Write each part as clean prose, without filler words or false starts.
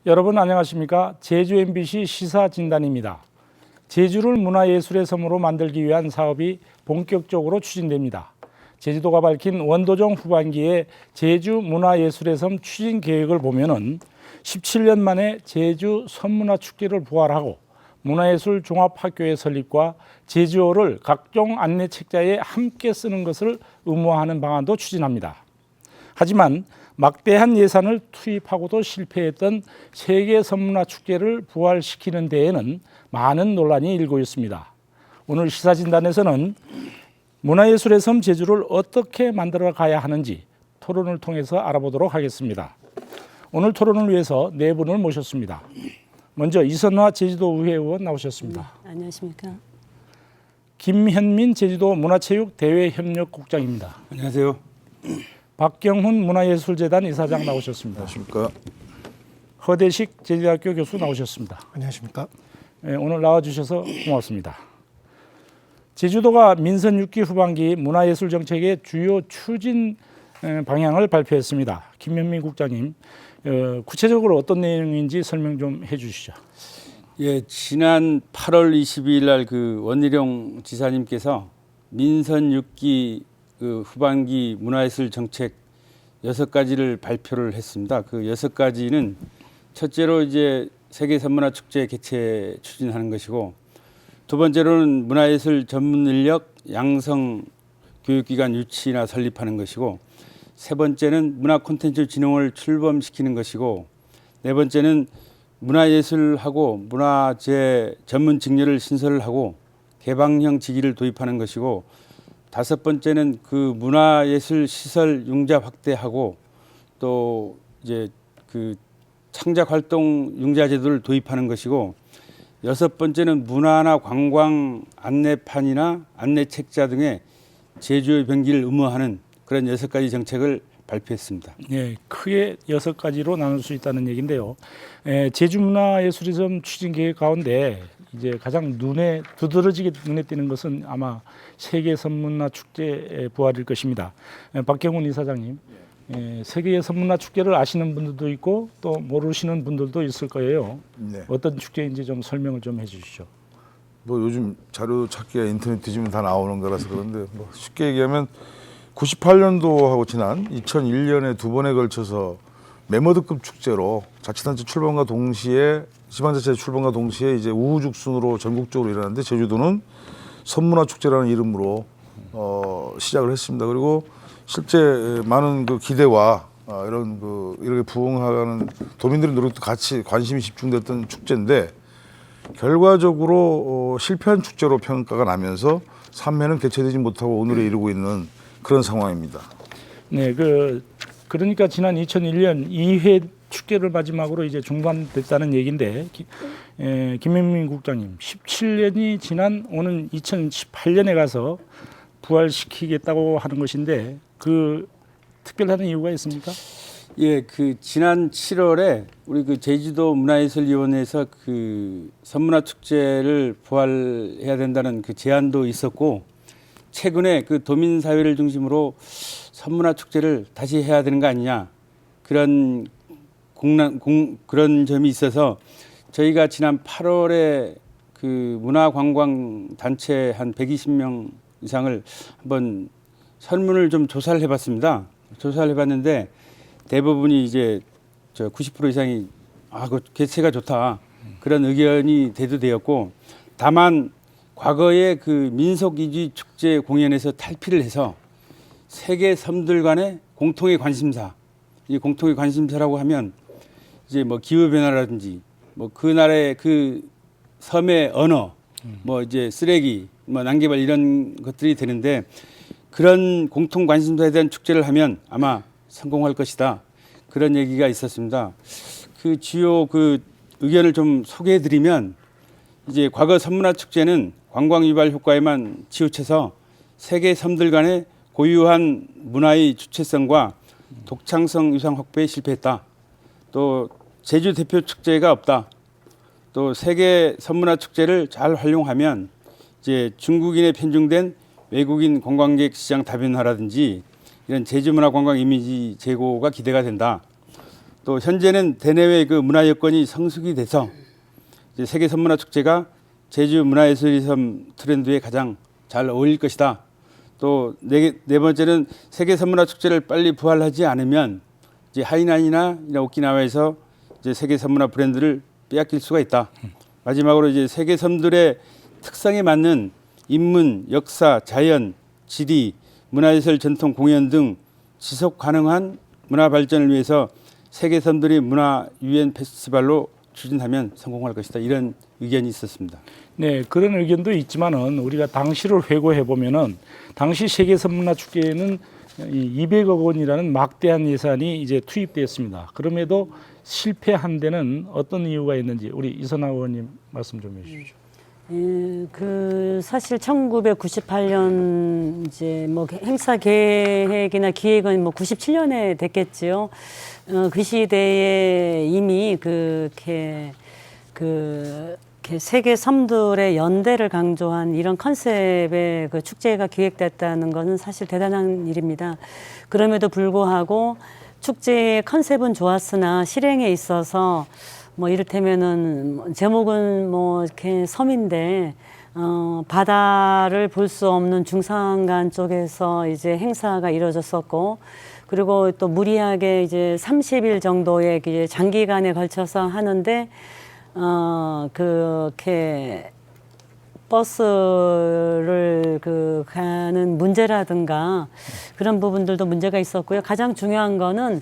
여러분 안녕하십니까? 제주 MBC 시사진단입니다. 제주를 문화예술의 섬으로 만들기 위한 사업이 본격적으로 추진됩니다. 제주도가 밝힌 원도정 후반기에 제주 문화예술의 섬 추진 계획을 보면은 17년 만에 제주 섬문화축제를 부활하고 문화예술 종합학교의 설립과 제주어를 각종 안내책자에 함께 쓰는 것을 의무화하는 방안도 추진합니다. 하지만 막대한 예산을 투입하고도 실패했던 세계 섬문화축제를 부활시키는 데에는 많은 논란이 일고 있습니다. 오늘 시사진단에서는 문화예술의 섬 제주를 어떻게 만들어 가야 하는지 토론을 통해서 알아보도록 하겠습니다. 오늘 토론을 위해서 네 분을 모셨습니다. 먼저 이선화 제주도의회 의원 나오셨습니다. 네, 안녕하십니까? 김현민 제주도 문화체육대외협력국장입니다. 안녕하세요. 박경훈 문화예술재단 이사장 나오셨습니다. 안녕하십니까. 허대식 제주대학교 교수 나오셨습니다. 안녕하십니까. 네, 오늘 나와주셔서 고맙습니다. 제주도가 민선 6기 후반기 문화예술 정책의 주요 추진 방향을 발표했습니다. 김현민 국장님, 구체적으로 어떤 내용인지 설명 좀 해주시죠. 예, 지난 8월 22일 날 그 원희룡 지사님께서 민선 6기 그 후반기 문화예술 정책 6가지를 발표를 했습니다. 그 6가지는 첫째로 이제 세계 섬문화축제 개최 추진하는 것이고, 두 번째로는 문화예술 전문 인력 양성 교육기관 유치나 설립하는 것이고, 세 번째는 문화 콘텐츠 진흥을 출범시키는 것이고, 네 번째는 문화예술하고 문화재 전문 직렬을 신설하고 개방형 직위를 도입하는 것이고, 다섯 번째는 그 문화예술 시설 융자 확대하고 또 이제 그 창작 활동 융자 제도를 도입하는 것이고, 여섯 번째는 문화나 관광 안내판이나 안내책자 등의 제주의 병기를 의무화하는 그런 6가지 정책을 발표했습니다. 네, 크게 6가지로 나눌 수 있다는 얘기인데요. 제주문화예술의 섬 추진 계획 가운데 이제 가장 눈에 두드러지게 눈에 띄는 것은 아마 세계 섬문화축제 부활일 것입니다. 박경훈 이사장님, 세계 섬문화축제를 아시는 분들도 있고 또 모르시는 분들도 있을 거예요. 네. 어떤 축제인지 좀 설명을 좀 해주시죠. 뭐 요즘 자료 찾기가 인터넷 뒤지면 다 나오는 거라서 그런데 뭐 쉽게 얘기하면 98년도하고 지난 2001년에 두 번에 걸쳐서 메머드급 축제로 자치단체 출범과 동시에 지방자치 출범과 동시에 이제 우후죽순으로 전국적으로 일어났는데, 제주도는 섬문화축제라는 이름으로 시작을 했습니다. 그리고 실제 많은 그 기대와 이런 그 이렇게 부응하는 도민들의 노력도 같이 관심이 집중됐던 축제인데, 결과적으로 실패한 축제로 평가가 나면서 3회는 개최되지 못하고 오늘에 이르고 있는 그런 상황입니다. 네, 그러니까 지난 2001년 2회 축제를 마지막으로 이제 중단됐다는 얘기인데, 김현민 국장님, 17년이 지난 오는 2018년에 가서 부활시키겠다고 하는 것인데 그 특별한 이유가 있습니까? 예, 그 지난 7월에 우리 그 제주도 문화예술위원회에서 그 섬문화축제를 부활해야 된다는 그 제안도 있었고, 최근에 그 도민 사회를 중심으로 섬문화축제를 다시 해야 되는 거 아니냐, 그런 그런 점이 있어서 저희가 지난 8월에 그 문화관광단체 한 120명 이상을 한번 설문을 좀 조사를 해봤습니다. 조사를 해봤는데 대부분이 이제 90% 이상이 그 개최가 좋다, 그런 의견이 대두되었고, 다만 과거에 그 민속이주의 축제 공연에서 탈피를 해서 세계 섬들 간의 공통의 관심사, 이 공통의 관심사라고 하면 이제 뭐 기후 변화라든지 뭐 그 나라의 그 섬의 언어, 뭐 이제 쓰레기, 뭐 난개발 이런 것들이 되는데, 그런 공통 관심사에 대한 축제를 하면 아마 성공할 것이다, 그런 얘기가 있었습니다. 그 주요 그 의견을 좀 소개해드리면, 이제 과거 섬문화축제는 관광 유발 효과에만 치우쳐서 세계 섬들 간의 고유한 문화의 주체성과 독창성 유상 확보에 실패했다. 또 제주 대표 축제가 없다. 또 세계 섬문화축제를 잘 활용하면 이제 중국인에 편중된 외국인 관광객 시장 다변화라든지 이런 제주문화 관광 이미지 제고가 기대가 된다. 또 현재는 대내외 그 문화 여건이 성숙이 돼서 이제 세계 선문화 축제가 제주 문화예술의 섬 트렌드에 가장 잘 어울릴 것이다. 또 네 번째는 세계 선문화 축제를 빨리 부활하지 않으면 이제 하이난이나 오키나와에서 이제 세계 선문화 브랜드를 빼앗길 수가 있다. 마지막으로 이제 세계 섬들의 특성에 맞는 인문, 역사, 자연, 지리, 문화예술 전통 공연 등 지속 가능한 문화 발전을 위해서 세계 섬들이 문화 유엔 페스티벌로 추진하면 성공할 것이다. 이런 의견이 있었습니다. 네, 그런 의견도 있지만은 우리가 당시를 회고해 보면은 당시 세계 선문화 축제에는 200억 원이라는 막대한 예산이 이제 투입되었습니다. 그럼에도 실패한 데는 어떤 이유가 있는지 우리 이선아 의원님 말씀 좀 해주십시오. 그 사실 1998년 이제 뭐 행사 계획이나 기획은 뭐 97년에 됐겠지요. 그 시대에 이미 그렇게 세계 섬들의 연대를 강조한 이런 컨셉의 그 축제가 기획됐다는 것은 사실 대단한 일입니다. 그럼에도 불구하고 축제의 컨셉은 좋았으나 실행에 있어서 뭐 이를테면은 제목은 뭐 이렇게 섬인데 바다를 볼 수 없는 중산간 쪽에서 이제 행사가 이루어졌었고, 그리고 또 무리하게 이제 30일 정도의 이제 장기간에 걸쳐서 하는데 그렇게 버스를 가는 문제라든가 그런 부분들도 문제가 있었고요. 가장 중요한 거는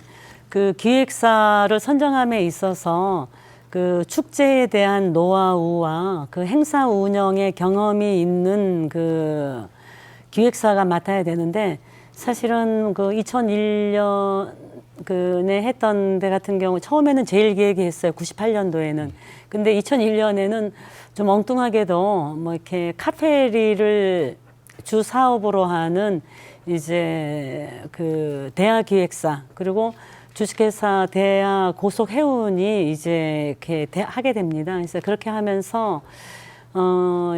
그 기획사를 선정함에 있어서 그 축제에 대한 노하우와 그 행사 운영의 경험이 있는 그 기획사가 맡아야 되는데, 사실은 그 2001년 그네 했던 데 같은 경우 처음에는 제일 기획이 했어요. 98년도에는. 근데 2001년에는 좀 엉뚱하게도 뭐 이렇게 카페리를 주 사업으로 하는 이제 그 대하 기획사, 그리고 주식회사 대하 고속 해운이 이제 이렇게 하게 됩니다. 그래서 그렇게 하면서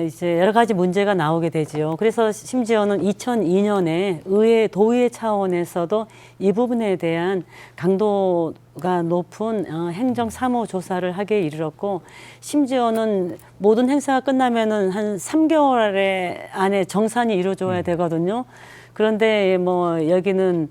이제 여러 가지 문제가 나오게 되지요. 그래서 심지어는 2002년에 도의회 차원에서도 이 부분에 대한 강도가 높은 행정 사무 조사를 하게 이르렀고, 심지어는 모든 행사가 끝나면은 한 3개월 안에 정산이 이루어져야 되거든요. 그런데 뭐 여기는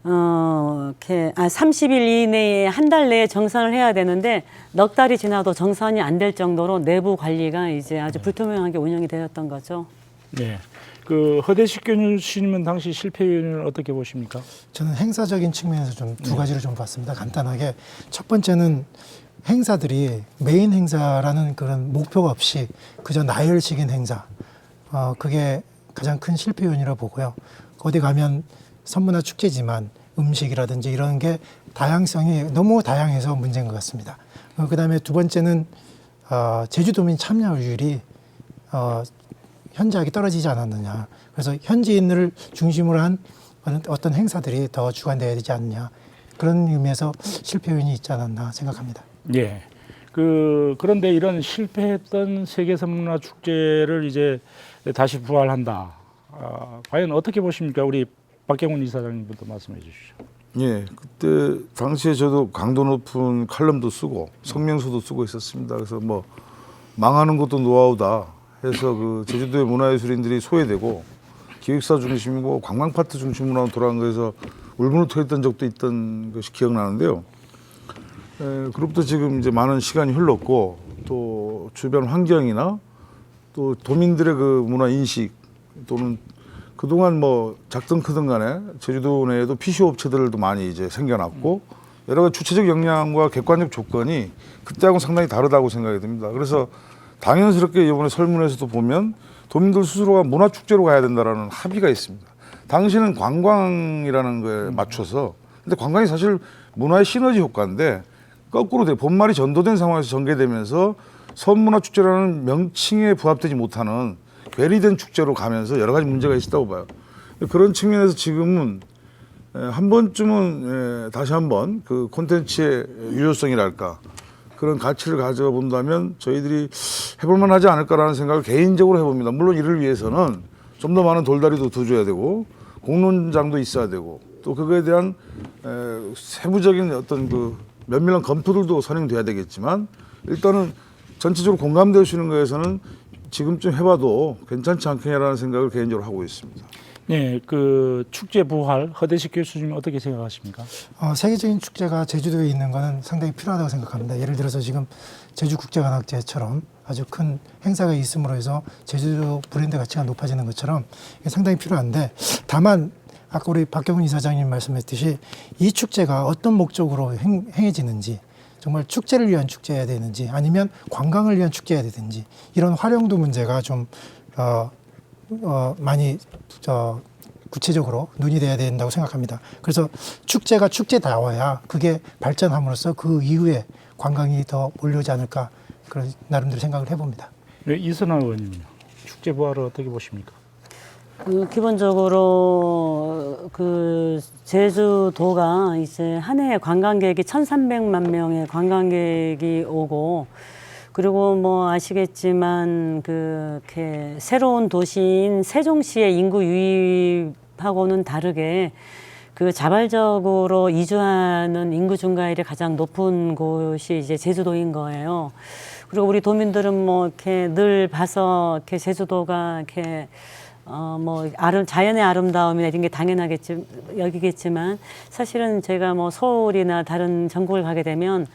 이렇게 30일 이내에 한 달 내에 정산을 해야 되는데 넉 달이 지나도 정산이 안 될 정도로 내부 관리가 이제 아주 불투명하게 운영이 되었던 거죠. 네, 그 허대식 교수님은 당시 실패 요인을 어떻게 보십니까? 저는 행사적인 측면에서 좀 두 가지를 좀 봤습니다. 간단하게 첫 번째는 행사들이 메인 행사라는 그런 목표가 없이 그저 나열식인 행사, 그게 가장 큰 실패 요인이라고 보고요. 어디 가면 선문화 축제지만 음식이라든지 이런 게 다양성이 너무 다양해서 문제인 것 같습니다. 그다음에 두 번째는 제주도민 참여율이 현저하게 떨어지지 않았느냐. 그래서 현지인을 중심으로 한 어떤 행사들이 더 주관되어야 되지 않느냐. 그런 의미에서 실패 요인이 있지 않았나 생각합니다. 예. 그런데 이런 실패했던 세계 선문화 축제를 이제 다시 부활한다. 과연 어떻게 보십니까? 우리 박경훈 이사장님부터 말씀해 주시죠. 예, 그때 당시에 저도 강도 높은 칼럼도 쓰고 성명서도 쓰고 있었습니다. 그래서 뭐 망하는 것도 노하우다 해서 그 제주도의 문화예술인들이 소외되고 기획사 중심이고 관광 파트 중심으로 돌아간 거에서 울분을 토했던 적도 있던 것이 기억나는데요. 그로부터 지금 이제 많은 시간이 흘렀고 또 주변 환경이나 또 도민들의 그 문화 인식 또는 그동안 뭐 작든 크든 간에 제주도 내에도 PCO 업체들도 많이 이제 생겨났고 여러 가지 주체적 역량과 객관적 조건이 그때하고는 상당히 다르다고 생각이 듭니다. 그래서 당연스럽게 이번에 설문에서도 보면 도민들 스스로가 문화축제로 가야 된다라는 합의가 있습니다. 당시는 관광이라는 거에 맞춰서, 근데 관광이 사실 문화의 시너지 효과인데 거꾸로 본말이 전도된 상황에서 전개되면서 섬문화축제라는 명칭에 부합되지 못하는 괴리된 축제로 가면서 여러 가지 문제가 있었다고 봐요. 그런 측면에서 지금은 한 번쯤은 다시 한번 그 콘텐츠의 유효성이랄까 그런 가치를 가져본다면 저희들이 해볼만 하지 않을까라는 생각을 개인적으로 해봅니다. 물론 이를 위해서는 좀 더 많은 돌다리도 더 줘야 되고 공론장도 있어야 되고 또 그거에 대한 세부적인 어떤 그 면밀한 검토들도 선행돼야 되겠지만 일단은 전체적으로 공감되시는 거에서는 지금쯤 해봐도 괜찮지 않겠냐라는 생각을 개인적으로 하고 있습니다. 네, 그 축제 부활 허대식 교수님 어떻게 생각하십니까? 세계적인 축제가 제주도에 있는 것은 상당히 필요하다고 생각합니다. 예를 들어서 지금 제주국제관악제처럼 아주 큰 행사가 있음으로 해서 제주도 브랜드 가치가 높아지는 것처럼 이게 상당히 필요한데, 다만 아까 우리 박경훈 이사장님 말씀했듯이 이 축제가 어떤 목적으로 행해지는지, 정말 축제를 위한 축제여야 되는지 아니면 관광을 위한 축제여야 되는지, 이런 활용도 문제가 좀 많이 구체적으로 논의돼야 된다고 생각합니다. 그래서 축제가 축제다워야 그게 발전함으로써 그 이후에 관광이 더 몰려오지 않을까, 그런 나름대로 생각을 해봅니다. 네, 이선화 의원님요. 축제 부활을 어떻게 보십니까? 기본적으로 그 제주도가 이제 한 해에 관광객이 1,300만 명의 관광객이 오고, 그리고 뭐 아시겠지만 그렇게 새로운 도시인 세종시의 인구 유입하고는 다르게 그 자발적으로 이주하는 인구 증가율이 가장 높은 곳이 이제 제주도인 거예요. 그리고 우리 도민들은 뭐 이렇게 늘 봐서 이렇게 제주도가 이렇게 뭐 자연의 아름다움이나 이런 게 여기겠지만 사실은 제가 뭐 서울이나 다른 전국을 가게 되면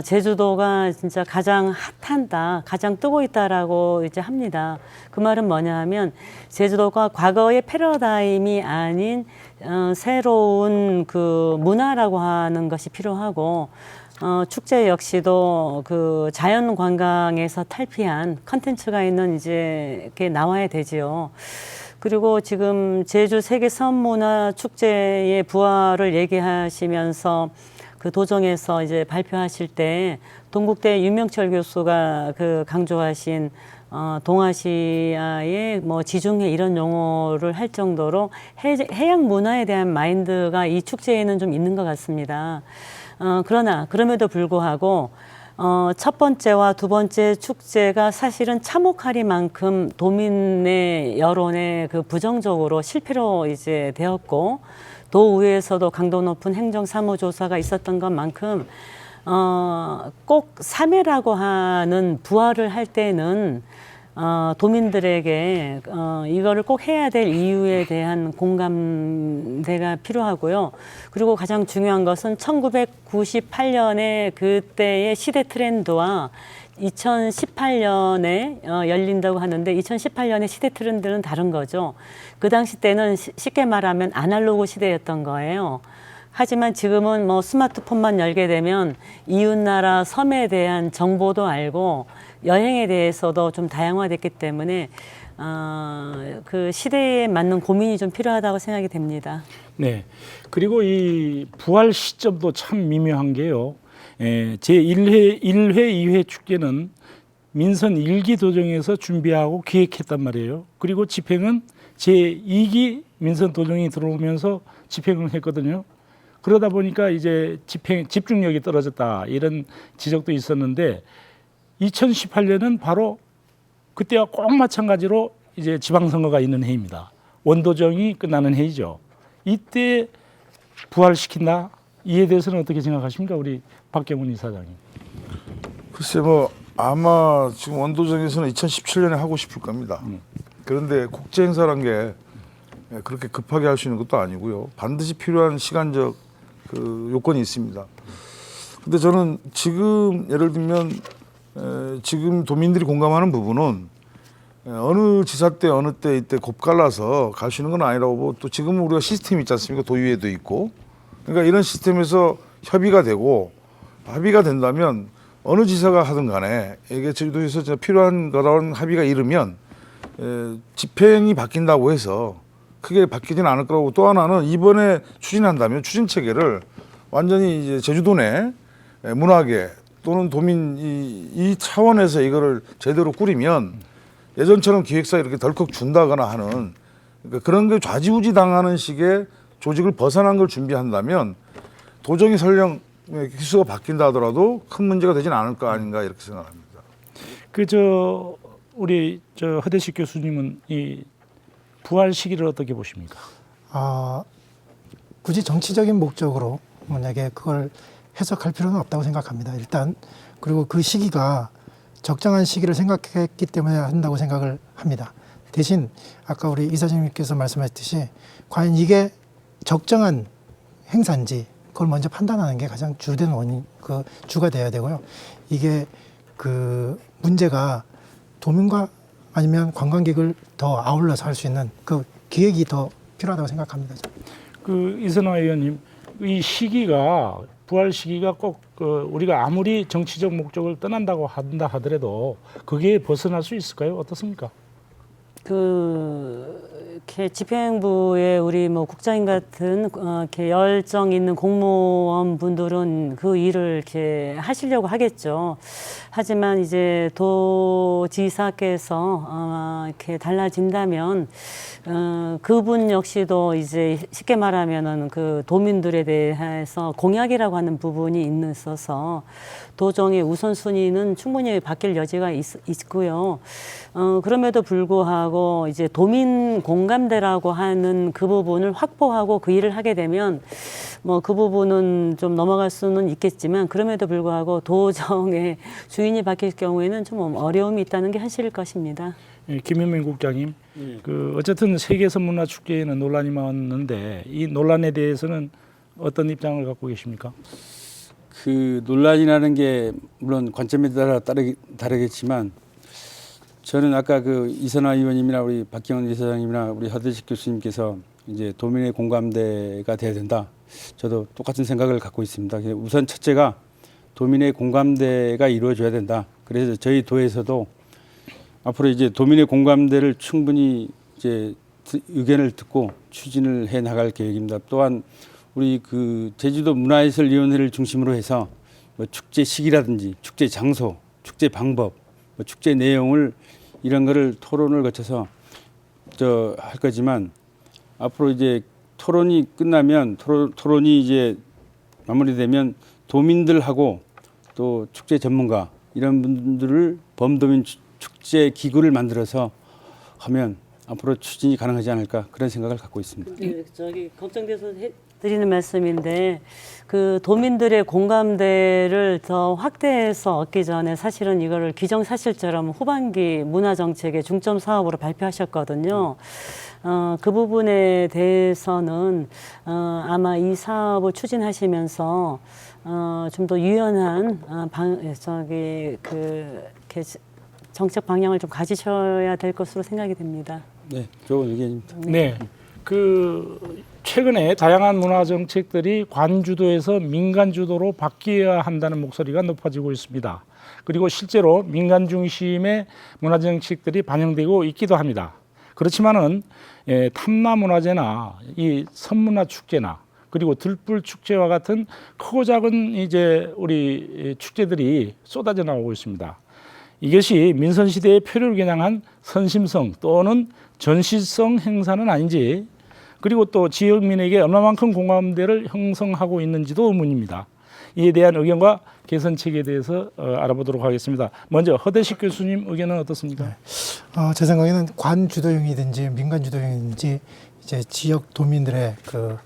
제주도가 진짜 가장 핫한다, 가장 뜨고 있다라고 이제 합니다. 그 말은 뭐냐 하면 제주도가 과거의 패러다임이 아닌 새로운 그 문화라고 하는 것이 필요하고, 축제 역시도 그 자연 관광에서 탈피한 컨텐츠가 있는 이제 이렇게 나와야 되지요. 그리고 지금 제주 세계 섬문화 축제의 부활을 얘기하시면서 그 도정에서 이제 발표하실 때 동국대 윤명철 교수가 그 강조하신 동아시아의 뭐 지중해 이런 용어를 할 정도로 해양 문화에 대한 마인드가 이 축제에는 좀 있는 것 같습니다. 그러나 그럼에도 불구하고 첫 번째와 두 번째 축제가 사실은 참혹하리만큼 도민의 여론에 그 부정적으로 실패로 이제 되었고, 도의회에서도 강도 높은 행정사무조사가 있었던 것만큼 꼭 3회라고 하는 부활을 할 때는 도민들에게 이거를 꼭 해야 될 이유에 대한 공감대가 필요하고요. 그리고 가장 중요한 것은 1998년에 그때의 시대 트렌드와 2018년에 열린다고 하는데 2018년의 시대 트렌드는 다른 거죠. 그 당시 때는 쉽게 말하면 아날로그 시대였던 거예요. 하지만 지금은 뭐 스마트폰만 열게 되면 이웃나라 섬에 대한 정보도 알고 여행에 대해서도 좀 다양화됐기 때문에 그 시대에 맞는 고민이 좀 필요하다고 생각이 됩니다. 네. 그리고 이 부활 시점도 참 미묘한 게요. 제1회, 1회, 2회 축제는 민선 1기 도정에서 준비하고 기획했단 말이에요. 그리고 집행은 제2기 민선 도정이 들어오면서 집행을 했거든요. 그러다 보니까 이제 집중력이 떨어졌다, 이런 지적도 있었는데 2018년은 바로 그때와 꼭 마찬가지로 이제 지방선거가 있는 해입니다. 원도정이 끝나는 해이죠. 이때 부활시킨다? 이에 대해서는 어떻게 생각하십니까? 우리 박경훈 이사장님. 글쎄 뭐 아마 지금 원도정에서는 2017년에 하고 싶을 겁니다. 그런데 국제 행사란 게 그렇게 급하게 할 수 있는 것도 아니고요. 반드시 필요한 시간적 그 요건이 있습니다. 근데 저는 지금 예를 들면 지금 도민들이 공감하는 부분은 어느 지사 때 어느 때 이때 곱갈라서 갈 수 있는 건 아니라고 보고, 또 지금은 우리가 시스템이 있지 않습니까? 도의회도 있고. 그러니까 이런 시스템에서 협의가 되고 합의가 된다면 어느 지사가 하든 간에 이게 제주도에서 진짜 필요한 거라는 합의가 이르면 집행이 바뀐다고 해서 크게 바뀌지는 않을 거라고, 또 하나는 이번에 추진한다면 추진 체계를 완전히 이제 제주도 내 문화계 또는 도민 이 차원에서 이거를 제대로 꾸리면 예전처럼 기획사 이렇게 덜컥 준다거나 하는, 그러니까 그런 게 좌지우지 당하는 식의 조직을 벗어난 걸 준비한다면 도정이 설령 기수가 바뀐다 하더라도 큰 문제가 되지는 않을 거 아닌가, 이렇게 생각합니다. 우리 허대식 교수님은 이 부활 시기를 어떻게 보십니까? 굳이 정치적인 목적으로 만약에 그걸 해석할 필요는 없다고 생각합니다. 일단 그리고 그 시기가 적정한 시기를 생각했기 때문에 한다고 생각을 합니다. 대신 아까 우리 이사장님께서 말씀하셨듯이 과연 이게 적정한 행사인지 그걸 먼저 판단하는 게 가장 주된 원인, 그 주가 돼야 되고요. 이게 그 문제가 도민과 아니면 관광객을 더 아울러서 할 수 있는 그 기획이 더 필요하다고 생각합니다. 그 이선화 의원님, 이 시기가 부활 시기가 꼭 우리가 아무리 정치적 목적을 떠난다고 한다 하더라도 거기에 벗어날 수 있을까요? 어떻습니까? 이렇게 집행부에 우리 뭐 국장님 같은 이렇게 열정 있는 공무원 분들은 그 일을 이렇게 하시려고 하겠죠. 하지만 이제 도지사께서 이렇게 달라진다면 그분 역시도 이제 쉽게 말하면은 그 도민들에 대해서 공약이라고 하는 부분이 있어서 도정의 우선순위는 충분히 바뀔 여지가 있고요. 그럼에도 불구하고 이제 도민 공감대라고 하는 그 부분을 확보하고 그 일을 하게 되면 뭐 그 부분은 좀 넘어갈 수는 있겠지만 그럼에도 불구하고 도정의 주인이 바뀔 경우에는 좀 어려움이 있다는 게 현실일 것입니다. 예, 김현민 국장님, 그 어쨌든 세계 선문화 축제에는 논란이 많았는데 이 논란에 대해서는 어떤 입장을 갖고 계십니까? 그 논란이라는 게 물론 관점에 따라 다르겠지만 저는 아까 그 이선화 의원님이나 우리 박경원 이사장님이나 우리 하대식 교수님께서 이제 도민의 공감대가 돼야 된다. 저도 똑같은 생각을 갖고 있습니다. 우선 첫째가 도민의 공감대가 이루어져야 된다. 그래서 저희 도에서도 앞으로 이제 도민의 공감대를 충분히 이제 의견을 듣고 추진을 해 나갈 계획입니다. 또한 우리 그 제주도 문화예술위원회를 중심으로 해서 뭐 축제 시기라든지 축제 장소, 축제 방법, 뭐 축제 내용을 이런 거를 토론을 거쳐서 할 거지만 앞으로 이제 토론이 끝나면 토론이 이제 마무리되면 도민들하고 또 축제 전문가 이런 분들을 범도민 축제 기구를 만들어서 하면 앞으로 추진이 가능하지 않을까 그런 생각을 갖고 있습니다. 네, 저기 걱정돼서 드리는 말씀인데 그 도민들의 공감대를 더 확대해서 얻기 전에 사실은 이거를 기정사실처럼 후반기 문화정책의 중점 사업으로 발표하셨거든요. 그 부분에 대해서는 아마 이 사업을 추진하시면서 좀 더 유연한 정책 방향을 좀 가지셔야 될 것으로 생각이 됩니다. 네, 좋은 의견입니다. 네, 그 최근에 다양한 문화 정책들이 관주도에서 민간 주도로 바뀌어야 한다는 목소리가 높아지고 있습니다. 그리고 실제로 민간 중심의 문화 정책들이 반영되고 있기도 합니다. 그렇지만은 탐나문화제나 이 선문화 축제나 그리고 들불 축제와 같은 크고 작은 이제 우리 축제들이 쏟아져 나오고 있습니다. 이것이 민선 시대의 표류를 겨냥한 선심성 또는 전시성 행사는 아닌지, 그리고 또 지역민에게 얼마만큼 공감대를 형성하고 있는지도 의문입니다. 이에 대한 의견과 개선책에 대해서 알아보도록 하겠습니다. 먼저 허대식 교수님 의견은 어떻습니까? 네. 제 생각에는 관 주도형이든지 민간 주도형이든지 이제 지역 도민들의 그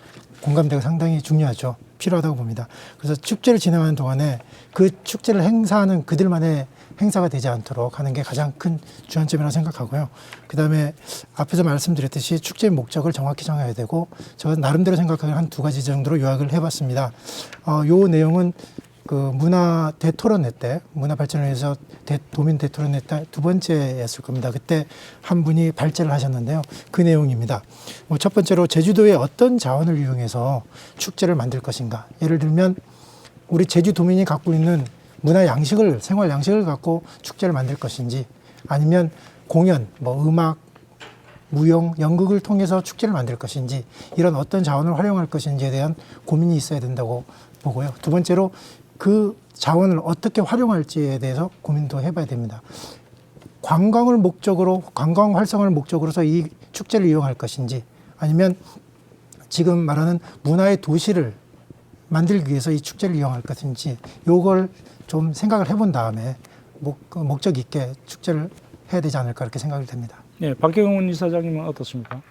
공감대가 상당히 중요하죠. 필요하다고 봅니다. 그래서 축제를 진행하는 동안에 그 축제를 행사하는 그들만의 행사가 되지 않도록 하는 게 가장 큰 주안점이라고 생각하고요. 그다음에 앞에서 말씀드렸듯이 축제의 목적을 정확히 정해야 되고, 저 나름대로 생각하기에 한 두 가지 정도로 요약을 해봤습니다. 요 내용은 그 문화 대토론회 때, 문화발전위에서 도민 대토론회 때 두 번째였을 겁니다. 그때 한 분이 발제를 하셨는데요. 그 내용입니다. 첫 번째로 제주도의 어떤 자원을 이용해서 축제를 만들 것인가. 예를 들면 우리 제주도민이 갖고 있는 문화 양식을, 생활 양식을 갖고 축제를 만들 것인지, 아니면 공연, 음악, 무용, 연극을 통해서 축제를 만들 것인지, 이런 어떤 자원을 활용할 것인지에 대한 고민이 있어야 된다고 보고요. 두 번째로 그 자원을 어떻게 활용할지에 대해서 고민도 해봐야 됩니다. 관광을 목적으로, 관광 활성화를 목적으로서 이 축제를 이용할 것인지, 아니면 지금 말하는 문화의 도시를 만들기 위해서 이 축제를 이용할 것인지, 요걸 좀 생각을 해본 다음에 목적 있게 축제를 해야 되지 않을까 이렇게 생각이 됩니다. 네, 박경원 이사장님은 어떻습니까?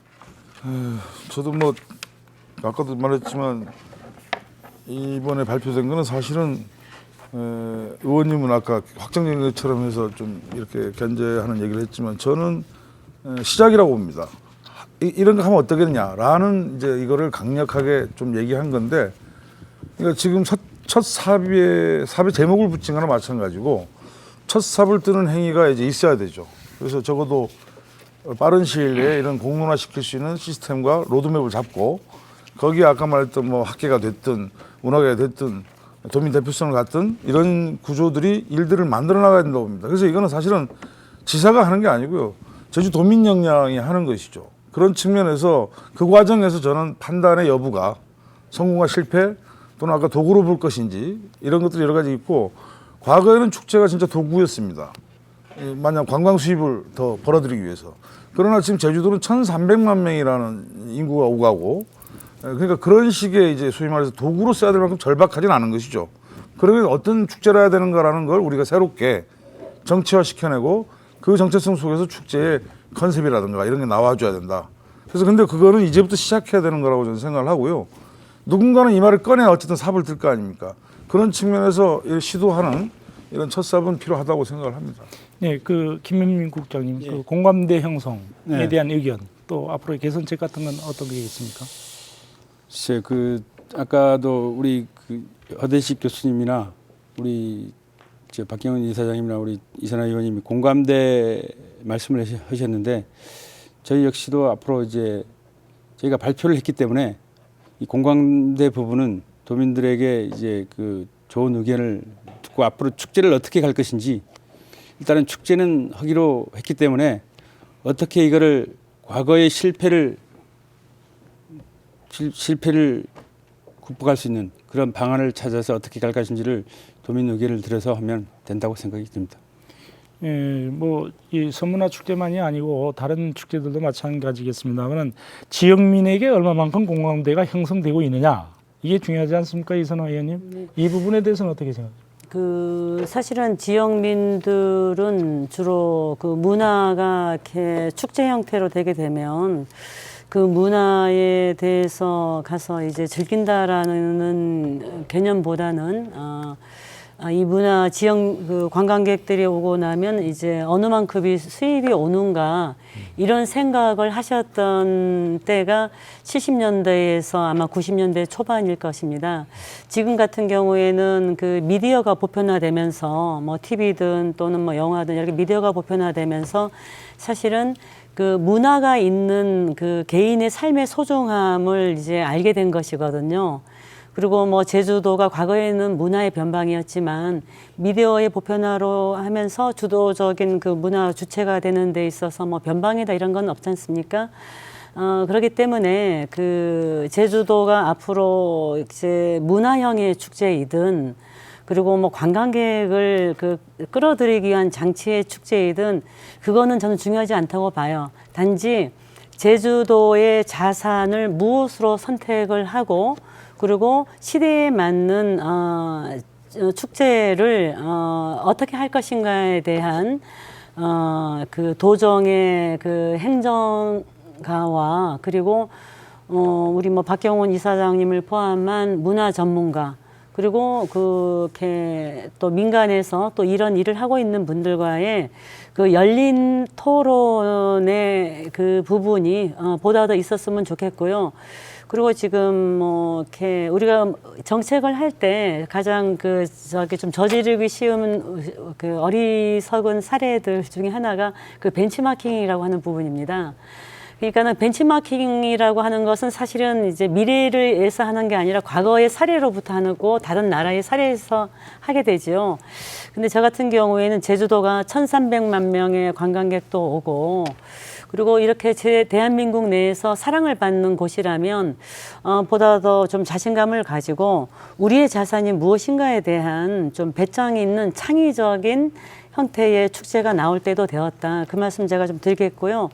저도 아까도 말했지만 이번에 발표된 거는 사실은 의원님은 아까 확정적인 것처럼 해서 좀 이렇게 견제하는 얘기를 했지만 저는 시작이라고 봅니다. 이런 거 하면 어떻겠냐라는 이제 이거를 강력하게 좀 얘기한 건데, 그러니까 지금 첫 삽에 제목을 붙인 거나 마찬가지고 첫 삽을 뜨는 행위가 이제 있어야 되죠. 그래서 적어도 빠른 시일 내에 이런 공론화 시킬 수 있는 시스템과 로드맵을 잡고 거기에 아까 말했던 뭐 학계가 됐든 문화계가 됐든 도민 대표성을 갖든 이런 구조들이 일들을 만들어 나가야 된다고 봅니다. 그래서 이거는 사실은 지사가 하는 게 아니고요. 제주도민 역량이 하는 것이죠. 그런 측면에서 그 과정에서 저는 판단의 여부가 성공과 실패 또는 아까 도구로 볼 것인지 이런 것들이 여러 가지 있고, 과거에는 축제가 진짜 도구였습니다. 만약 관광 수입을 더 벌어들이기 위해서. 그러나 지금 제주도는 1,300만 명이라는 인구가 오가고, 그러니까 그런 식의 이제 소위 말해서 도구로 써야 될 만큼 절박하진 않은 것이죠. 그러면 어떤 축제를 해야 되는가라는 걸 우리가 새롭게 정치화 시켜내고 그 정체성 속에서 축제의 컨셉이라든가 이런 게 나와줘야 된다. 그래서 근데 그거는 이제부터 시작해야 되는 거라고 저는 생각을 하고요. 누군가는 이 말을 꺼내야 어쨌든 삽을 들 거 아닙니까? 그런 측면에서 시도하는 이런 첫 삽은 필요하다고 생각을 합니다. 네, 그 김현민 국장님, 그 공감대 형성에 대한 의견, 또 앞으로의 개선책 같은 건 어떤 게 있습니까? 글쎄, 그 아까도 우리 그 허대식 교수님이나 우리 박경훈 이사장님이나 우리 이선화 의원님이 공감대 말씀을 하셨는데, 저희 역시도 앞으로 이제 저희가 발표를 했기 때문에 이 공감대 부분은 도민들에게 이제 그 좋은 의견을 듣고 앞으로 축제를 어떻게 갈 것인지, 일단은 축제는 하기로 했기 때문에 어떻게 이거를 과거의 실패를 극복할 수 있는 그런 방안을 찾아서 어떻게 갈 것인지를 도민 의견을 들어서 하면 된다고 생각이 듭니다. 예, 뭐 이 선문화 축제만이 아니고 다른 축제들도 마찬가지겠습니다만은 지역민에게 얼마만큼 공감대가 형성되고 있느냐, 이게 중요하지 않습니까, 이선화 의원님? 이 부분에 대해서는 어떻게 생각하세요? 그 사실은 지역민들은 주로 그 문화가 이렇게 축제 형태로 되게 되면 그 문화에 대해서 가서 이제 즐긴다라는 개념보다는 이 문화 지역 그 관광객들이 오고 나면 이제 어느 만큼의 수입이 오는가 이런 생각을 하셨던 때가 70년대에서 아마 90년대 초반일 것입니다. 지금 같은 경우에는 그 미디어가 보편화되면서 뭐 TV든 또는 뭐 영화든 이렇게 미디어가 보편화되면서 사실은 그 문화가 있는 그 개인의 삶의 소중함을 이제 알게 된 것이거든요. 그리고 뭐 제주도가 과거에는 문화의 변방이었지만 미디어의 보편화로 하면서 주도적인 그 문화 주체가 되는 데 있어서 뭐 변방이다 이런 건 없지 않습니까? 그렇기 때문에 그 제주도가 앞으로 이제 문화형의 축제이든 그리고 뭐 관광객을 그 끌어들이기 위한 장치의 축제이든 그거는 저는 중요하지 않다고 봐요. 단지 제주도의 자산을 무엇으로 선택을 하고 그리고 시대에 맞는 축제를 어떻게 할 것인가에 대한 그 도정의 그 행정가와 그리고 우리 뭐 박경훈 이사장님을 포함한 문화 전문가 그리고 그렇게 또 민간에서 또 이런 일을 하고 있는 분들과의 그 열린 토론의 그 부분이 보다 더 있었으면 좋겠고요. 그리고 지금 뭐 이렇게 우리가 정책을 할 때 가장 그 저기 좀 저지르기 쉬운 그 어리석은 사례들 중에 하나가 그 벤치마킹이라고 하는 부분입니다. 그러니까는 벤치마킹이라고 하는 것은 사실은 이제 미래를 위해서 하는 게 아니라 과거의 사례로부터 하고 다른 나라의 사례에서 하게 되죠. 근데 저 같은 경우에는 제주도가 1,300만 명의 관광객도 오고 그리고 이렇게 대한민국 내에서 사랑을 받는 곳이라면 보다 더 좀 자신감을 가지고 우리의 자산이 무엇인가에 대한 좀 배짱이 있는 창의적인 형태의 축제가 나올 때도 되었다. 그 말씀 제가 좀 드리겠고요.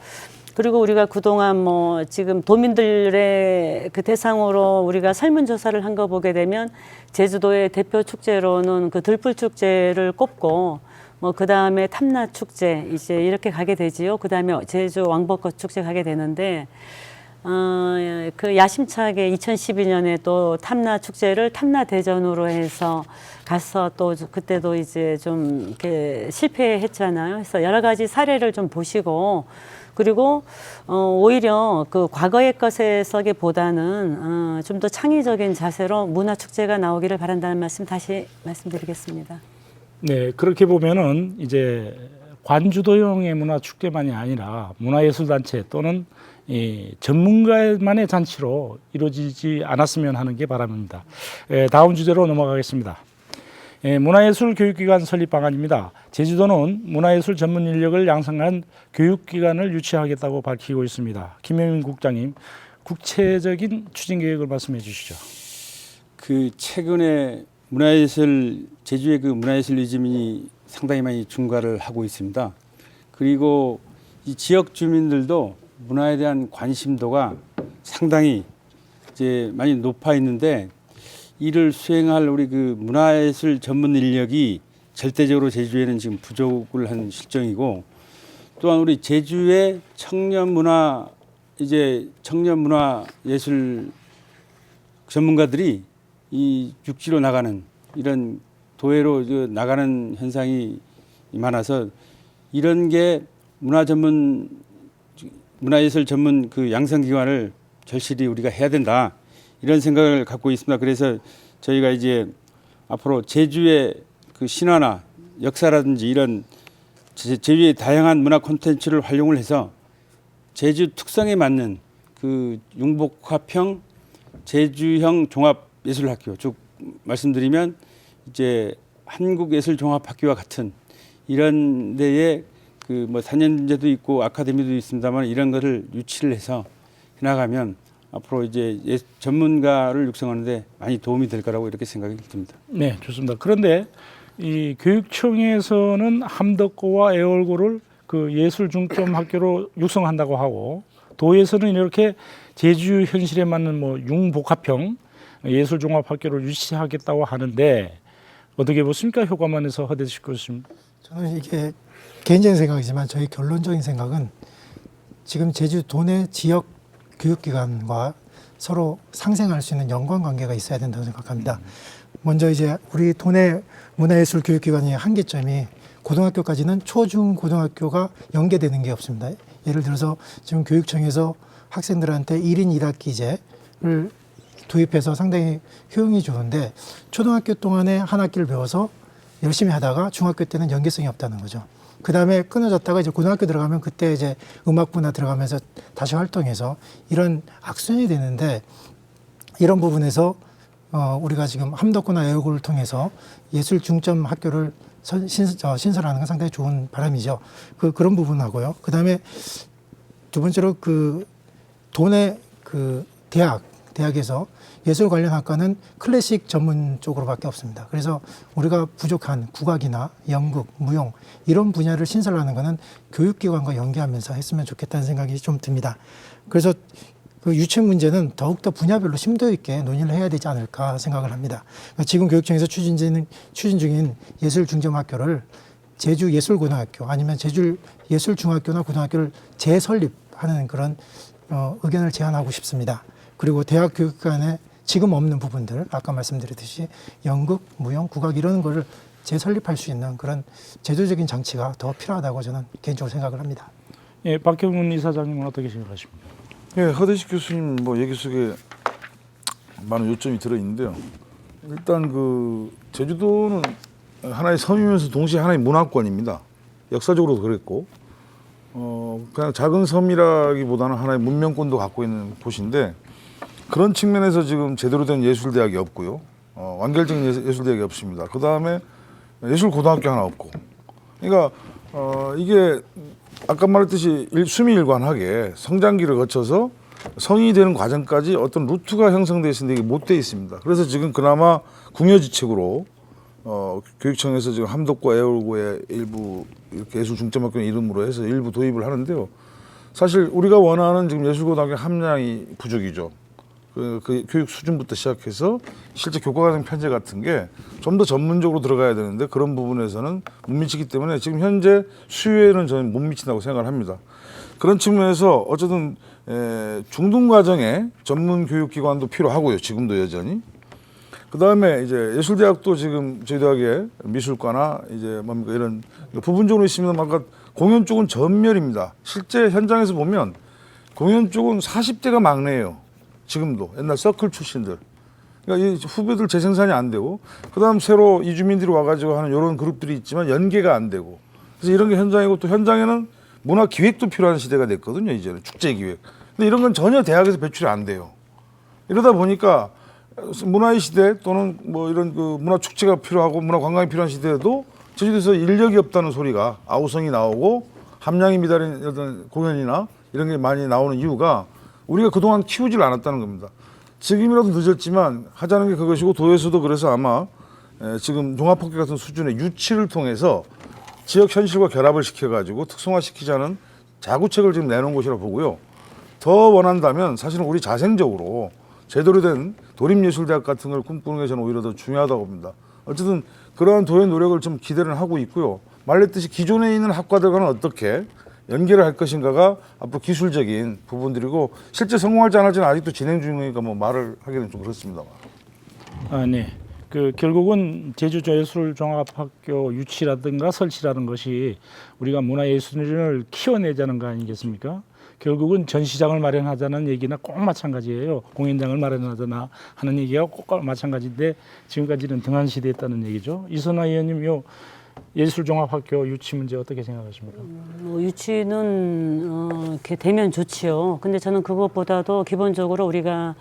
그리고 우리가 그동안 뭐 지금 도민들의 그 대상으로 우리가 설문조사를 한 거 보게 되면 제주도의 대표 축제로는 그 들불 축제를 꼽고 뭐 그 다음에 탐라 축제 이제 이렇게 가게 되지요. 그 다음에 제주 왕벚꽃 축제 가게 되는데 그 야심차게 2012년에 또 탐나 축제를 탐나 대전으로 해서 가서 또 그때도 이제 좀 이렇게 실패했잖아요. 그래서 여러 가지 사례를 좀 보시고 그리고 오히려 그 과거의 것에 서기보다는 좀 더 창의적인 자세로 문화 축제가 나오기를 바란다는 말씀 다시 말씀드리겠습니다. 네, 그렇게 보면은 이제 관주도형의 문화 축제만이 아니라 문화예술단체 또는 이 전문가만의 잔치로 이루어지지 않았으면 하는 게 바람입니다. 다음 주제로 넘어가겠습니다. 문화예술 교육기관 설립 방안입니다. 제주도는 문화예술 전문 인력을 양성한 교육기관을 유치하겠다고 밝히고 있습니다. 김영민 국장님, 구체적인 추진 계획을 말씀해 주시죠. 그 최근에 제주의 그 문화예술리즘이 상당히 많이 증가를 하고 있습니다. 그리고 이 지역 주민들도 문화에 대한 관심도가 상당히 이제 많이 높아 있는데 이를 수행할 우리 그 문화예술 전문 인력이 절대적으로 제주에는 지금 부족을 한 실정이고 또한 우리 제주의 청년 문화 예술 전문가들이 이 육지로 나가는 이런 도외로 나가는 현상이 많아서 이런 게 문화예술 전문 그 양성기관을 절실히 우리가 해야 된다 이런 생각을 갖고 있습니다. 그래서 저희가 이제 앞으로 제주의 그 신화나 역사라든지 이런 제주의 다양한 문화 콘텐츠를 활용을 해서 제주 특성에 맞는 그 융복합형 제주형 종합예술학교, 즉 말씀드리면 이제 한국예술종합학교와 같은 이런 데에 그 뭐 4년제도 있고 아카데미도 있습니다만 이런 거를 유치를 해서 해나가면 앞으로 이제 전문가를 육성하는데 많이 도움이 될 거라고 이렇게 생각이 듭니다. 네, 좋습니다. 그런데 이 교육청에서는 함덕고와 애월고를 그 예술 중점 학교로 육성한다고 하고 도에서는 이렇게 제주 현실에 맞는 뭐 융복합형 예술 종합 학교를 유치하겠다고 하는데 어떻게 보십니까? 효과만에서 허대식 교수님. 저는 이게 개인적인 생각이지만 저희 결론적인 생각은 지금 제주도 내 지역 교육기관과 서로 상생할 수 있는 연관관계가 있어야 된다고 생각합니다. 먼저 이제 우리 도내 문화예술 교육기관의 한계점이 고등학교까지는 초중 고등학교가 연계되는 게 없습니다. 예를 들어서 지금 교육청에서 학생들한테 1인 1학기제를 도입해서 상당히 효용이 좋은데 초등학교 동안에 한 학기를 배워서 열심히 하다가 중학교 때는 연계성이 없다는 거죠. 그 다음에 끊어졌다가 이제 고등학교 들어가면 그때 이제 음악부나 들어가면서 다시 활동해서 이런 악순환이 되는데 이런 부분에서 우리가 지금 함덕고나 애월고를 통해서 예술 중점 학교를 신설하는 건 상당히 좋은 바람이죠. 그런 부분하고요. 그 다음에 두 번째로 그 도내 그 대학에서 예술 관련 학과는 클래식 전문 쪽으로밖에 없습니다. 그래서 우리가 부족한 국악이나 연극, 무용 이런 분야를 신설하는 것은 교육기관과 연계하면서 했으면 좋겠다는 생각이 좀 듭니다. 그래서 그 유치 문제는 더욱더 분야별로 심도 있게 논의를 해야 되지 않을까 생각을 합니다. 지금 교육청에서 추진 중인 예술중점학교를 제주예술고등학교 아니면 제주예술중학교나 고등학교를 재설립하는 그런 의견을 제안하고 싶습니다. 그리고 대학 교육관에 지금 없는 부분들 아까 말씀드렸듯이 연극, 무용, 국악 이런 거를 재설립할 수 있는 그런 제도적인 장치가 더 필요하다고 저는 개인적으로 생각을 합니다. 예, 박경문 이사장님은 어떻게 생각하십니까? 예, 허대식 교수님 뭐 얘기 속에 많은 요점이 들어 있는데요. 일단 그 제주도는 하나의 섬이면서 동시에 하나의 문화권입니다. 역사적으로도 그랬고, 그냥 작은 섬이라기보다는 하나의 문명권도 갖고 있는 곳인데 그런 측면에서 지금 제대로 된 예술대학이 없고요. 완결적인 예술대학이 없습니다. 그 다음에 예술고등학교 하나 없고. 그러니까 이게 아까 말했듯이 수미일관하게 성장기를 거쳐서 성인이 되는 과정까지 어떤 루트가 형성되어 있는데 이게 못 되어 있습니다. 그래서 지금 그나마 궁여지책으로 교육청에서 지금 함덕고 애월고의 일부 이렇게 예술중점학교 이름으로 해서 일부 도입을 하는데요. 사실 우리가 원하는 지금 예술고등학교 함량이 부족이죠. 그 교육 수준부터 시작해서 실제 교과과정 편제 같은 게 좀 더 전문적으로 들어가야 되는데 그런 부분에서는 못 미치기 때문에 지금 현재 수요에는 저는 못 미친다고 생각을 합니다. 그런 측면에서 어쨌든 중등 과정에 전문 교육기관도 필요하고요. 지금도 여전히. 그 다음에 이제 예술대학도 지금 저희 대학에 미술과나 이제 뭡니까 이런 부분적으로 있으면 아까 공연 쪽은 전멸입니다. 실제 현장에서 보면 공연 쪽은 40대가 막내예요. 지금도 옛날 서클 출신들. 그러니까 이 후배들 재생산이 안 되고 그다음 새로 이주민들이 와가지고 하는 이런 그룹들이 있지만 연계가 안 되고 그래서 이런 게 현장이고 또 현장에는 문화 기획도 필요한 시대가 됐거든요. 이제는 축제 기획. 근데 이런 건 전혀 대학에서 배출이 안 돼요. 이러다 보니까 문화의 시대 또는 뭐 이런 그 문화 축제가 필요하고 문화 관광이 필요한 시대에도 제주도에서 인력이 없다는 소리가 아우성이 나오고 함량이 미달인 어떤 공연이나 이런 게 많이 나오는 이유가 우리가 그동안 키우질 않았다는 겁니다. 지금이라도 늦었지만 하자는 게 그것이고 도에서도 그래서 아마 지금 종합학교 같은 수준의 유치를 통해서 지역 현실과 결합을 시켜가지고 특성화시키자는 자구책을 지금 내놓은 곳이라 보고요. 더 원한다면 사실은 우리 자생적으로 제대로 된 도립예술대학 같은 걸 꿈꾸는 게 저는 오히려 더 중요하다고 봅니다. 어쨌든 그러한 도의 노력을 좀 기대를 하고 있고요. 말했듯이 기존에 있는 학과들과는 어떻게 연계를 할 것인가가 앞으로 기술적인 부분들이고 실제 성공할지 안 할지는 아직도 진행 중이니까 뭐 말을 하기는 좀 그렇습니다만. 네. 그 결국은 제주예술종합학교 유치라든가 설치라는 것이 우리가 문화예술인을 키워내자는 거 아니겠습니까? 결국은 전시장을 마련하자는 얘기나 꼭 마찬가지예요. 공연장을 마련하자나 하는 얘기가 꼭 마찬가지인데 지금까지는 등한시대했다는 얘기죠. 이선화 의원님, 요 예술종합학교 유치 문제 어떻게 생각하십니까? 유치는 이렇게 되면 좋지요. 근데 저는 그것보다도 기본적으로 우리가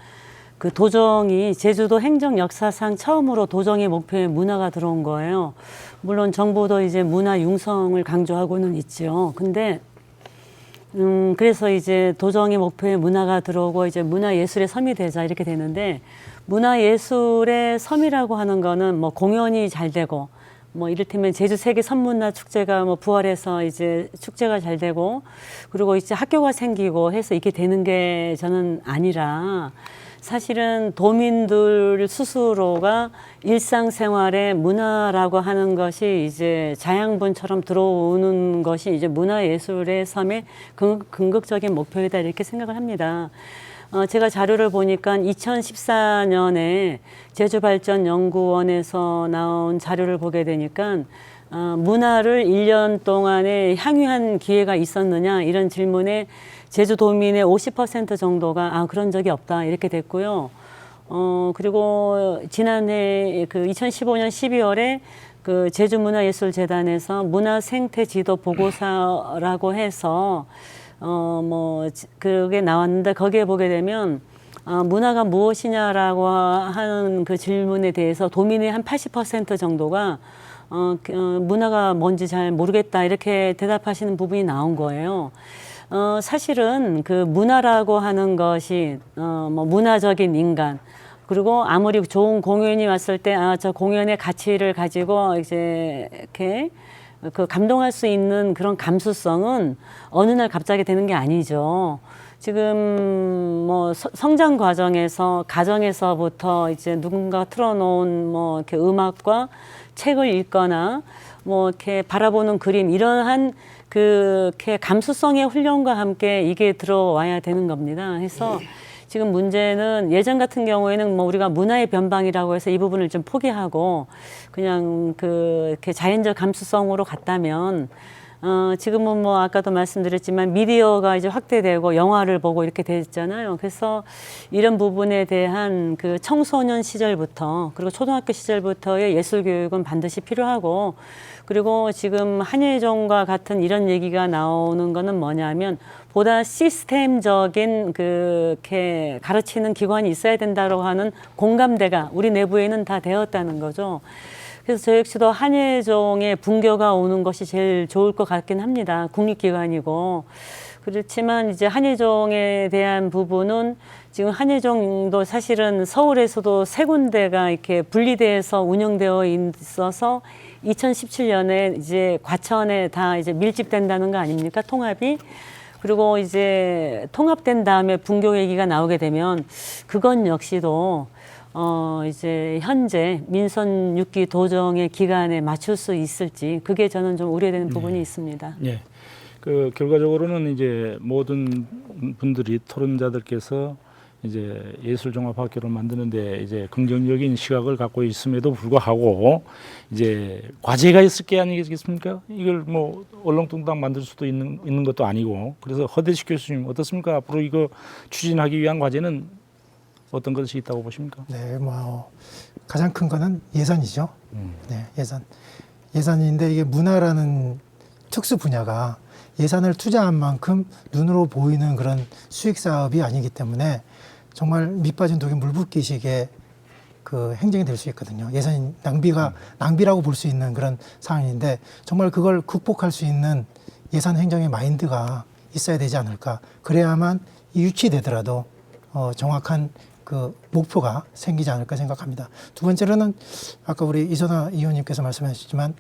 그 도정이 제주도 행정 역사상 처음으로 도정의 목표에 문화가 들어온 거예요. 물론 정부도 이제 문화 융성을 강조하고는 있죠. 근데 그래서 이제 도정의 목표에 문화가 들어오고 이제 문화예술의 섬이 되자 이렇게 되는데 문화예술의 섬이라고 하는 거는 뭐 공연이 잘 되고 뭐 이를테면 제주 세계 선문화 축제가 뭐 부활해서 이제 축제가 잘 되고 그리고 이제 학교가 생기고 해서 이렇게 되는 게 저는 아니라 사실은 도민들 스스로가 일상생활에 문화라고 하는 것이 이제 자양분처럼 들어오는 것이 이제 문화예술의 섬의 궁극적인 목표이다 이렇게 생각을 합니다. 제가 자료를 보니까 2014년에 제주발전연구원에서 나온 자료를 보게 되니까 문화를 1년 동안에 향유한 기회가 있었느냐 이런 질문에 제주도민의 50% 정도가 그런 적이 없다 이렇게 됐고요. 그리고 지난해 그 2015년 12월에 그 제주문화예술재단에서 문화생태지도 보고서라고 해서 뭐 그게 나왔는데 거기에 보게 되면 문화가 무엇이냐라고 하는 그 질문에 대해서 도민의 한 80% 정도가 문화가 뭔지 잘 모르겠다 이렇게 대답하시는 부분이 나온 거예요. 사실은 그 문화라고 하는 것이 뭐 문화적인 인간 그리고 아무리 좋은 공연이 왔을 때 저 공연의 가치를 가지고 이제 이렇게 그 감동할 수 있는 그런 감수성은 어느 날 갑자기 되는 게 아니죠. 지금 뭐 성장 과정에서 가정에서부터 이제 누군가 틀어놓은 뭐 이렇게 음악과 책을 읽거나 뭐 이렇게 바라보는 그림 이러한 그렇게 감수성의 훈련과 함께 이게 들어와야 되는 겁니다. 그래서 지금 문제는 예전 같은 경우에는 뭐 우리가 문화의 변방이라고 해서 이 부분을 좀 포기하고 그냥 그 이렇게 자연적 감수성으로 갔다면 지금은 뭐 아까도 말씀드렸지만 미디어가 이제 확대되고 영화를 보고 이렇게 됐잖아요. 그래서 이런 부분에 대한 그 청소년 시절부터 그리고 초등학교 시절부터의 예술 교육은 반드시 필요하고 그리고 지금 한예종과 같은 이런 얘기가 나오는 거는 뭐냐면 보다 시스템적인 그렇게 가르치는 기관이 있어야 된다고 하는 공감대가 우리 내부에는 다 되었다는 거죠. 그래서 저 역시도 한예종의 분교가 오는 것이 제일 좋을 것 같긴 합니다. 국립기관이고. 그렇지만 이제 한예종에 대한 부분은 지금 한예종도 사실은 서울에서도 세 군데가 이렇게 분리돼서 운영되어 있어서 2017년에 이제 과천에 다 이제 밀집된다는 거 아닙니까? 통합이. 그리고 이제 통합된 다음에 분교 얘기가 나오게 되면 그건 역시도 이제 현재 민선 6기 도정의 기간에 맞출 수 있을지 그게 저는 좀 우려되는 부분이 있습니다. 예. 그 결과적으로는 이제 모든 분들이 토론자들께서 이제 예술종합학교를 만드는데 이제 긍정적인 시각을 갖고 있음에도 불구하고 이제 과제가 있을 게 아니겠습니까? 이걸 뭐 얼렁뚱땅 만들 수도 있는 것도 아니고 그래서 허대식 교수님 어떻습니까? 앞으로 이거 추진하기 위한 과제는 어떤 것이 있다고 보십니까? 네, 뭐 가장 큰 거는 예산이죠. 네, 예산인데 이게 문화라는 특수 분야가 예산을 투자한 만큼 눈으로 보이는 그런 수익 사업이 아니기 때문에 정말 밑빠진 독에 물 붓기식의 그 행정이 될 수 있거든요. 예산 낭비라고 볼 수 있는 그런 상황인데 정말 그걸 극복할 수 있는 예산 행정의 마인드가 있어야 되지 않을까. 그래야만 유치되더라도 정확한 그 목표가 생기지 않을까 생각합니다. 두 번째로는 아까 우리 이선화 의원님께서 말씀하셨지만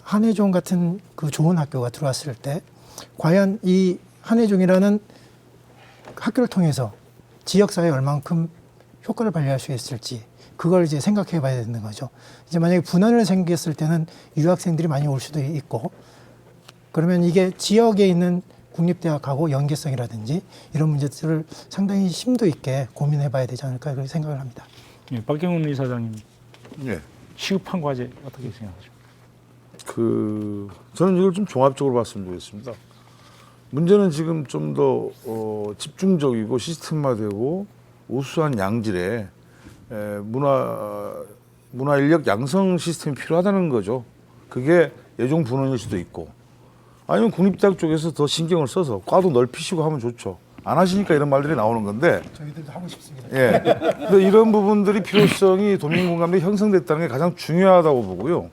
한예종 같은 그 좋은 학교가 들어왔을 때 과연 이 한예종이라는 학교를 통해서 지역사회에 얼만큼 효과를 발휘할 수 있을지 그걸 이제 생각해 봐야 되는 거죠. 이제 만약에 분원을 생겼을 때는 유학생들이 많이 올 수도 있고 그러면 이게 지역에 있는 국립대학하고 연계성이라든지 이런 문제들을 상당히 심도 있게 고민해 봐야 되지 않을까 그렇게 생각을 합니다. 예, 박경훈 이사장님 예. 시급한 과제 어떻게 생각하십니까? 저는 이걸 좀 종합적으로 봤으면 좋겠습니다. 문제는 지금 좀 더 집중적이고 시스템화되고 우수한 양질의 문화 인력 양성 시스템이 필요하다는 거죠. 그게 예종 분원일 수도 있고 아니면 국립대학 쪽에서 더 신경을 써서 과도 넓히시고 하면 좋죠. 안 하시니까 이런 말들이 나오는 건데 저희들도 하고 싶습니다. 예. 근데 이런 부분들이 필요성이 도민 공감대 형성됐다는 게 가장 중요하다고 보고요.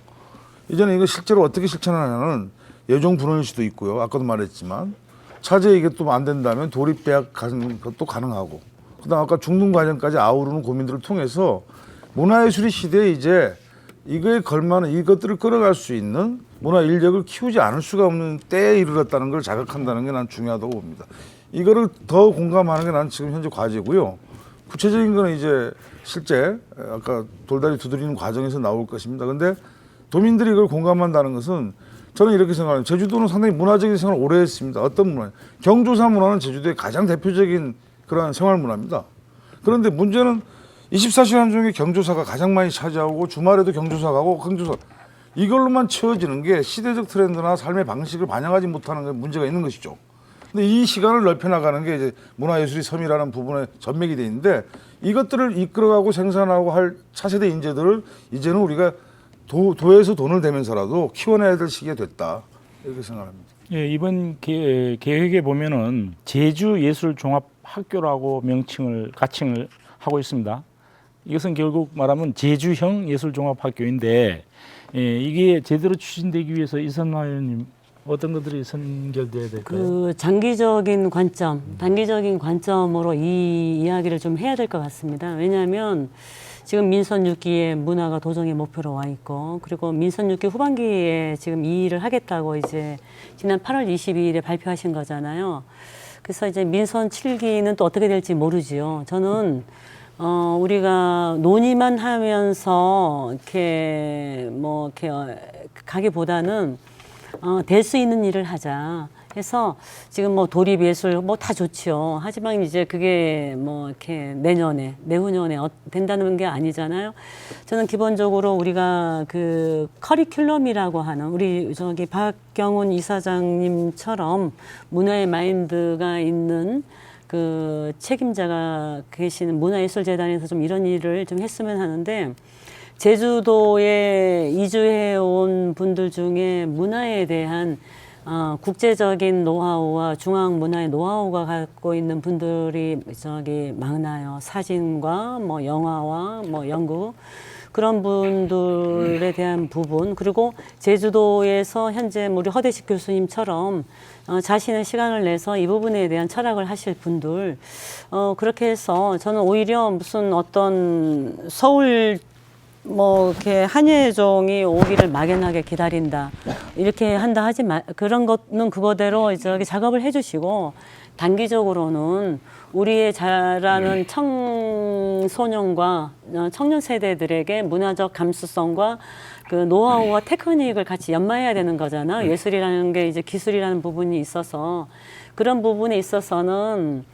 이제는 이거 실제로 어떻게 실천하냐는 예종 분원일 수도 있고요. 아까도 말했지만 차제 이게 또 안 된다면 도립대학 가는 것도 가능하고 그다음 아까 중등 과정까지 아우르는 고민들을 통해서 문화예술의 시대에 이제 이거에 걸맞는 이것들을 끌어갈 수 있는 문화 인력을 키우지 않을 수가 없는 때에 이르렀다는 걸 자각한다는 게 난 중요하다고 봅니다. 이거를 더 공감하는 게 난 지금 현재 과제고요. 구체적인 거는 이제 실제 아까 돌다리 두드리는 과정에서 나올 것입니다. 근데 도민들이 이걸 공감한다는 것은 저는 이렇게 생각합니다. 제주도는 상당히 문화적인 생활을 오래 했습니다. 어떤 문화? 경조사 문화는 제주도의 가장 대표적인 그러한 생활 문화입니다. 그런데 문제는 24시간 중에 경조사가 가장 많이 차지하고 주말에도 경조사 가고 경조사 이걸로만 채워지는 게 시대적 트렌드나 삶의 방식을 반영하지 못하는 게 문제가 있는 것이죠. 근데 이 시간을 넓혀나가는 게 이제 문화예술의 섬이라는 부분에 전맥이 돼 있는데 이것들을 이끌어가고 생산하고 할 차세대 인재들을 이제는 우리가 도에서 돈을 대면서라도 키워내야 될 시기가 됐다 이렇게 생각합니다. 예, 이번 계획에 보면은 제주예술종합학교라고 가칭을 하고 있습니다. 이것은 결국 말하면 제주형 예술종합학교인데 이게 제대로 추진되기 위해서 이선화 의원님 어떤 것들이 선결돼야 될까요? 그 장기적인 관점, 단기적인 관점으로 이 이야기를 좀 해야 될 것 같습니다. 왜냐하면 지금 민선 6기의 문화가 도정의 목표로 와 있고 그리고 민선 6기 후반기에 지금 이 일을 하겠다고 이제 지난 8월 22일에 발표하신 거잖아요. 그래서 이제 민선 7기는 또 어떻게 될지 모르지요. 저는 우리가 논의만 하면서 이렇게 가기보다는 될 수 있는 일을 하자 해서 지금 뭐 도립예술 뭐 다 좋지요. 하지만 이제 그게 뭐 이렇게 내후년에 된다는 게 아니잖아요. 저는 기본적으로 우리가 그 커리큘럼이라고 하는 우리 박경훈 이사장님처럼 문화의 마인드가 있는 그 책임자가 계시는 문화예술재단에서 좀 이런 일을 좀 했으면 하는데 제주도에 이주해 온 분들 중에 문화에 대한 국제적인 노하우와 중앙 문화의 노하우가 갖고 있는 분들이 많아요. 사진과 뭐 영화와 뭐 연구 그런 분들에 대한 부분 그리고 제주도에서 현재 우리 허대식 교수님처럼 자신의 시간을 내서 이 부분에 대한 철학을 하실 분들 그렇게 해서 저는 오히려 무슨 어떤 서울 뭐 이렇게 한예종이 오기를 막연하게 기다린다 이렇게 한다 하지 마. 그런 거는 그거대로 저기 작업을 해주시고 단기적으로는 우리의 자라는 청소년과 청년 세대들에게 문화적 감수성과 그 노하우와 테크닉을 같이 연마해야 되는 거잖아. 예술이라는 게 이제 기술이라는 부분이 있어서 그런 부분에 있어서는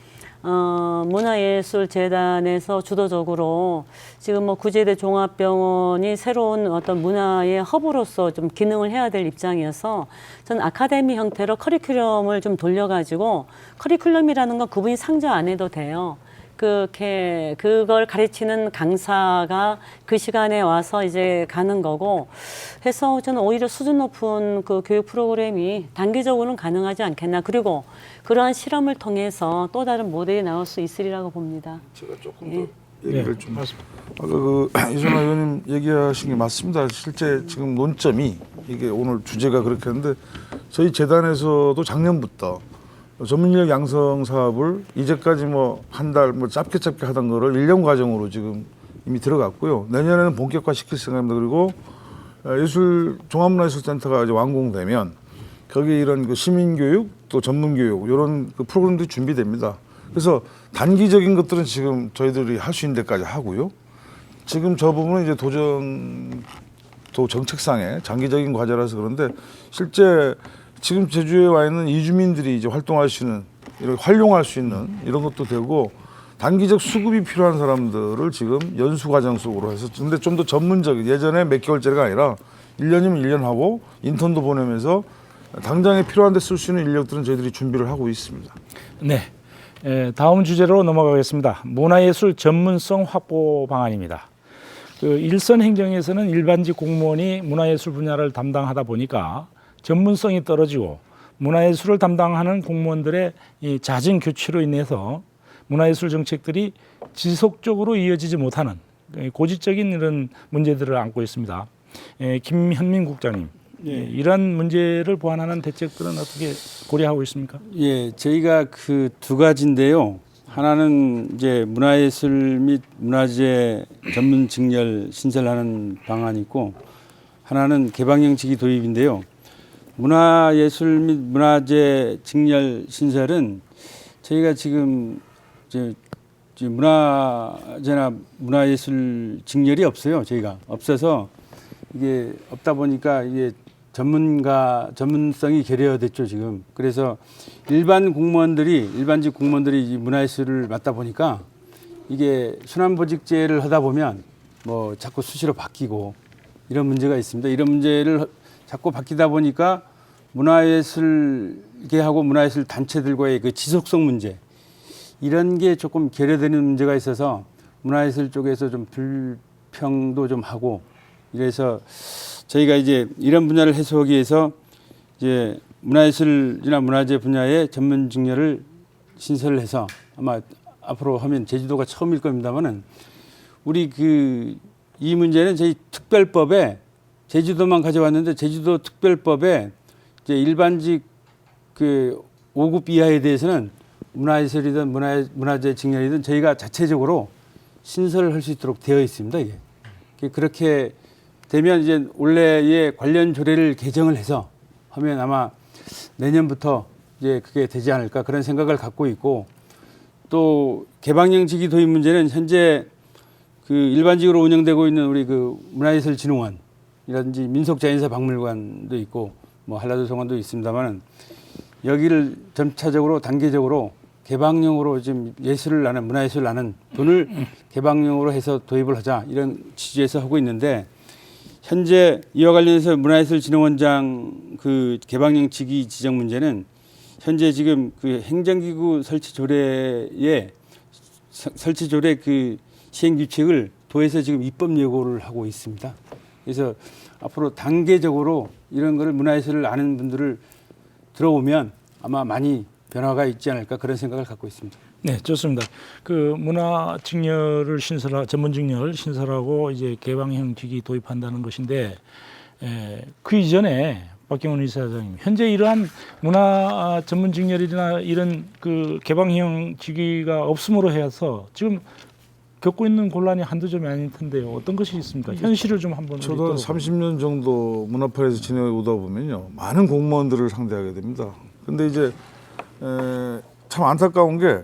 문화예술재단에서 주도적으로 지금 뭐 구제대 종합병원이 새로운 어떤 문화의 허브로서 좀 기능을 해야 될 입장이어서 저는 아카데미 형태로 커리큘럼을 좀 돌려가지고 커리큘럼이라는 건 그분이 상주 안 해도 돼요. 그걸 가르치는 강사가 그 시간에 와서 이제 가는 거고 해서 저는 오히려 수준 높은 그 교육 프로그램이 단기적으로는 가능하지 않겠나. 그리고 그러한 실험을 통해서 또 다른 모델이 나올 수 있으리라고 봅니다. 제가 조금 더 얘기를 좀 이선화 의원님 얘기하신 게 맞습니다. 실제 지금 논점이 이게 오늘 주제가 그렇게 했는데 저희 재단에서도 작년부터 전문인력 양성 사업을 이제까지 뭐 한 달 뭐 짧게 하던 거를 1년 과정으로 지금 이미 들어갔고요. 내년에는 본격화 시킬 생각입니다. 그리고 종합문화예술센터가 이제 완공되면 거기 이런 그 시민교육 또 전문교육 이런 그 프로그램들이 준비됩니다. 그래서 단기적인 것들은 지금 저희들이 할 수 있는 데까지 하고요. 지금 저 부분은 이제 도 정책상의 장기적인 과제라서 그런데 실제 지금 제주에 와 있는 이주민들이 이제 활동할 수 있는 이렇게 활용할 수 있는 이런 것도 되고 단기적 수급이 필요한 사람들을 지금 연수 과정 속으로 해서 근데 좀 더 전문적인 예전에 몇 개월째가 아니라 1년이면 1년 하고 인턴도 보내면서 당장에 필요한 데 쓸 수 있는 인력들은 저희들이 준비를 하고 있습니다. 네, 다음 주제로 넘어가겠습니다. 문화예술 전문성 확보 방안입니다. 그 일선 행정에서는 일반직 공무원이 문화예술 분야를 담당하다 보니까 전문성이 떨어지고 문화예술을 담당하는 공무원들의 이 잦은 교체로 인해서 문화예술 정책들이 지속적으로 이어지지 못하는 고질적인 이런 문제들을 안고 있습니다. 김현민 국장님, 이러한 문제를 보완하는 대책들은 어떻게 고려하고 있습니까? 예, 저희가 그 두 가지인데요. 하나는 이제 문화예술 및 문화재 전문 직렬 신설하는 방안이 있고 하나는 개방형 직위 도입인데요. 문화예술 및 문화재 직렬 신설은 저희가 지금 이제 문화재나 문화예술 직렬이 없어요. 저희가 없어서 이게 없다 보니까 이게 전문성이 결여됐죠 지금. 그래서 일반직 공무원들이 이 문화예술을 맡다 보니까 이게 순환보직제를 하다 보면 뭐 자꾸 수시로 바뀌고 이런 문제가 있습니다. 이런 문제를 자꾸 바뀌다 보니까 문화예술계하고 문화예술 단체들과의 그 지속성 문제 이런 게 조금 결여되는 문제가 있어서 문화예술 쪽에서 좀 불평도 좀 하고 이래서 저희가 이제 이런 분야를 해소하기 위해서 이제 문화예술이나 문화재 분야의 전문 직렬을 신설을 해서 아마 앞으로 하면 제주도가 처음일 겁니다만은 우리 이 문제는 저희 특별법에 제주도만 가져왔는데 제주도 특별법에 이제 일반직 그 5급 이하에 대해서는 문화예술이든 문화재 직렬이든 저희가 자체적으로 신설을 할 수 있도록 되어 있습니다. 이게 그렇게 되면 이제 원래의 관련 조례를 개정을 해서 하면 아마 내년부터 이제 그게 되지 않을까 그런 생각을 갖고 있고 또 개방형 직위 도입 문제는 현재 그 일반직으로 운영되고 있는 우리 그 문화예술진흥원이라든지 민속자연사 박물관도 있고 뭐 한라도 성원도 있습니다만은 여기를 점차적으로 단계적으로 개방형으로 지금 문화예술을 나는 돈을 개방형으로 해서 도입을 하자 이런 취지에서 하고 있는데 현재 이와 관련해서 문화예술진흥원장 그 개방형 직위 지정 문제는 현재 지금 그 행정기구 설치 조례 그 시행 규칙을 도에서 지금 입법 예고를 하고 있습니다. 그래서 앞으로 단계적으로 이런 거를 문화예술을 아는 분들을 들어오면 아마 많이 변화가 있지 않을까 그런 생각을 갖고 있습니다. 네, 좋습니다. 그 문화 직렬을 전문 직렬 신설하고 이제 개방형 직위 도입한다는 것인데 그 이전에 박경훈 이사장님, 현재 이러한 문화 전문 직렬이나 이런 그 개방형 직위가 없음으로 해서 지금 겪고 있는 곤란이 한두 점이 아닐 텐데요. 어떤 것이 있습니까? 현실을 좀 한번 저도 한 30년 정도 문화판에서 지내오다 보면요, 많은 공무원들을 상대하게 됩니다. 근데 이제 참 안타까운 게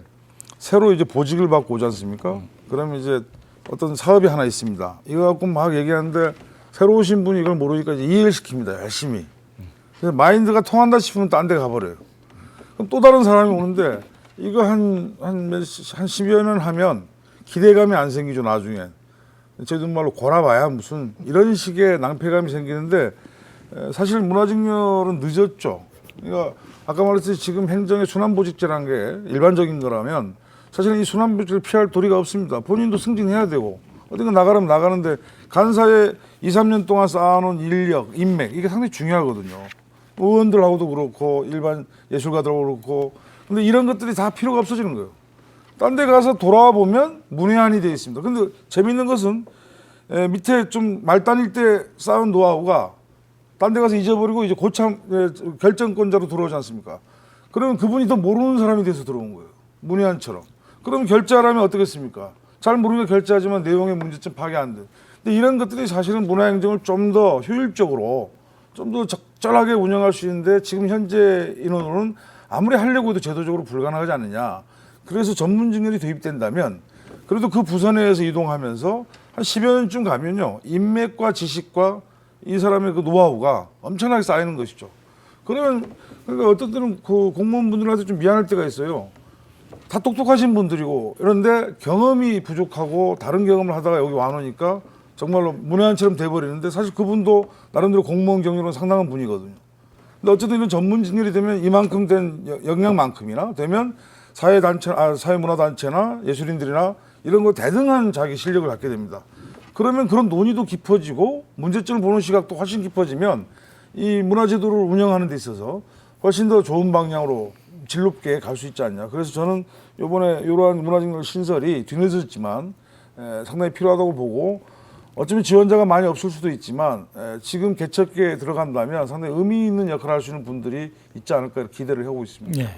새로 이제 보직을 받고 오지 않습니까? 그러면 이제 어떤 사업이 하나 있습니다. 이거 갖고 막 얘기하는데 새로 오신 분이 이걸 모르니까 이제 이해를 시킵니다. 열심히. 그래서 마인드가 통한다 싶으면 딴 데 가버려요. 그럼 또 다른 사람이 오는데 이거 한 10여 년 하면 기대감이 안 생기죠, 나중에. 저희들 말로 골아봐야 무슨 이런 식의 낭패감이 생기는데 사실 문화직렬은 늦었죠. 그러니까 아까 말했듯이 지금 행정의 순환보직제라는 게 일반적인 거라면 사실은 이 순환보직을 피할 도리가 없습니다. 본인도 승진해야 되고 어딘가 나가려면 나가는데 간사에 2, 3년 동안 쌓아놓은 인력, 인맥 이게 상당히 중요하거든요. 의원들하고도 그렇고 일반 예술가들하고 그렇고 근데 이런 것들이 다 필요가 없어지는 거예요. 딴 데 가서 돌아와 보면 문외한이 되어 있습니다. 근데 재밌는 것은 밑에 좀 말 다닐 때 쌓은 노하우가 딴 데 가서 잊어버리고 이제 고참 결정권자로 들어오지 않습니까? 그러면 그분이 더 모르는 사람이 돼서 들어온 거예요. 문외한처럼. 그러면 결제하라면 어떻겠습니까? 잘 모르니까 결제하지만 내용의 문제점 파악이 안 돼. 근데 이런 것들이 사실은 문화행정을 좀 더 효율적으로 좀 더 적절하게 운영할 수 있는데 지금 현재 인원으로는 아무리 하려고 해도 제도적으로 불가능하지 않느냐. 그래서 전문직렬이 도입된다면 그래도 그 부서 내에서 이동하면서 한 10여 년쯤 가면요. 인맥과 지식과 이 사람의 그 노하우가 엄청나게 쌓이는 것이죠. 그러면 그러니까 어떤 때는 그 공무원분들한테 좀 미안할 때가 있어요. 다 똑똑하신 분들이고 이런데 경험이 부족하고 다른 경험을 하다가 여기 와놓으니까 정말로 문외한처럼 돼버리는데 사실 그분도 나름대로 공무원 경력은 상당한 분이거든요. 근데 어쨌든 이런 전문직렬이 되면 이만큼 된 역량만큼이나 되면 사회문화단체나 예술인들이나 이런 거 대등한 자기 실력을 갖게 됩니다. 그러면 그런 논의도 깊어지고 문제점을 보는 시각도 훨씬 깊어지면 이 문화제도를 운영하는 데 있어서 훨씬 더 좋은 방향으로 질 높게 갈 수 있지 않냐. 그래서 저는 이번에 이러한 문화직렬 신설이 뒤늦었지만 상당히 필요하다고 보고 어쩌면 지원자가 많이 없을 수도 있지만 지금 개척기에 들어간다면 상당히 의미 있는 역할을 할 수 있는 분들이 있지 않을까 이렇게 기대를 하고 있습니다. 예.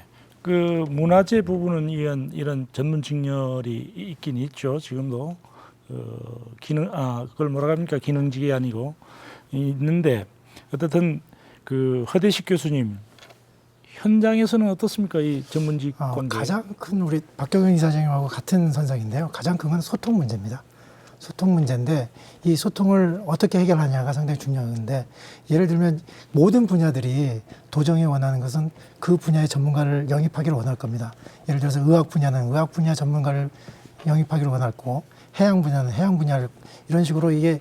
그 문화재 부분은 이런 전문 직렬이 있긴 있죠. 지금도 그걸 뭐라 합니까? 기능직이 아니고 있는데 어떻든 그 허대식 교수님 현장에서는 어떻습니까? 이 전문직 관계. 가장 큰 우리 박경영 이사장님하고 같은 선상인데요. 가장 큰 건 소통 문제입니다. 소통 문제인데 이 소통을 어떻게 해결하냐가 상당히 중요한데 예를 들면 모든 분야들이 도정이 원하는 것은 그 분야의 전문가를 영입하기를 원할 겁니다. 예를 들어서 의학 분야는 의학 분야 전문가를 영입하기를 원하고 해양 분야는 해양 분야를 이런 식으로 이게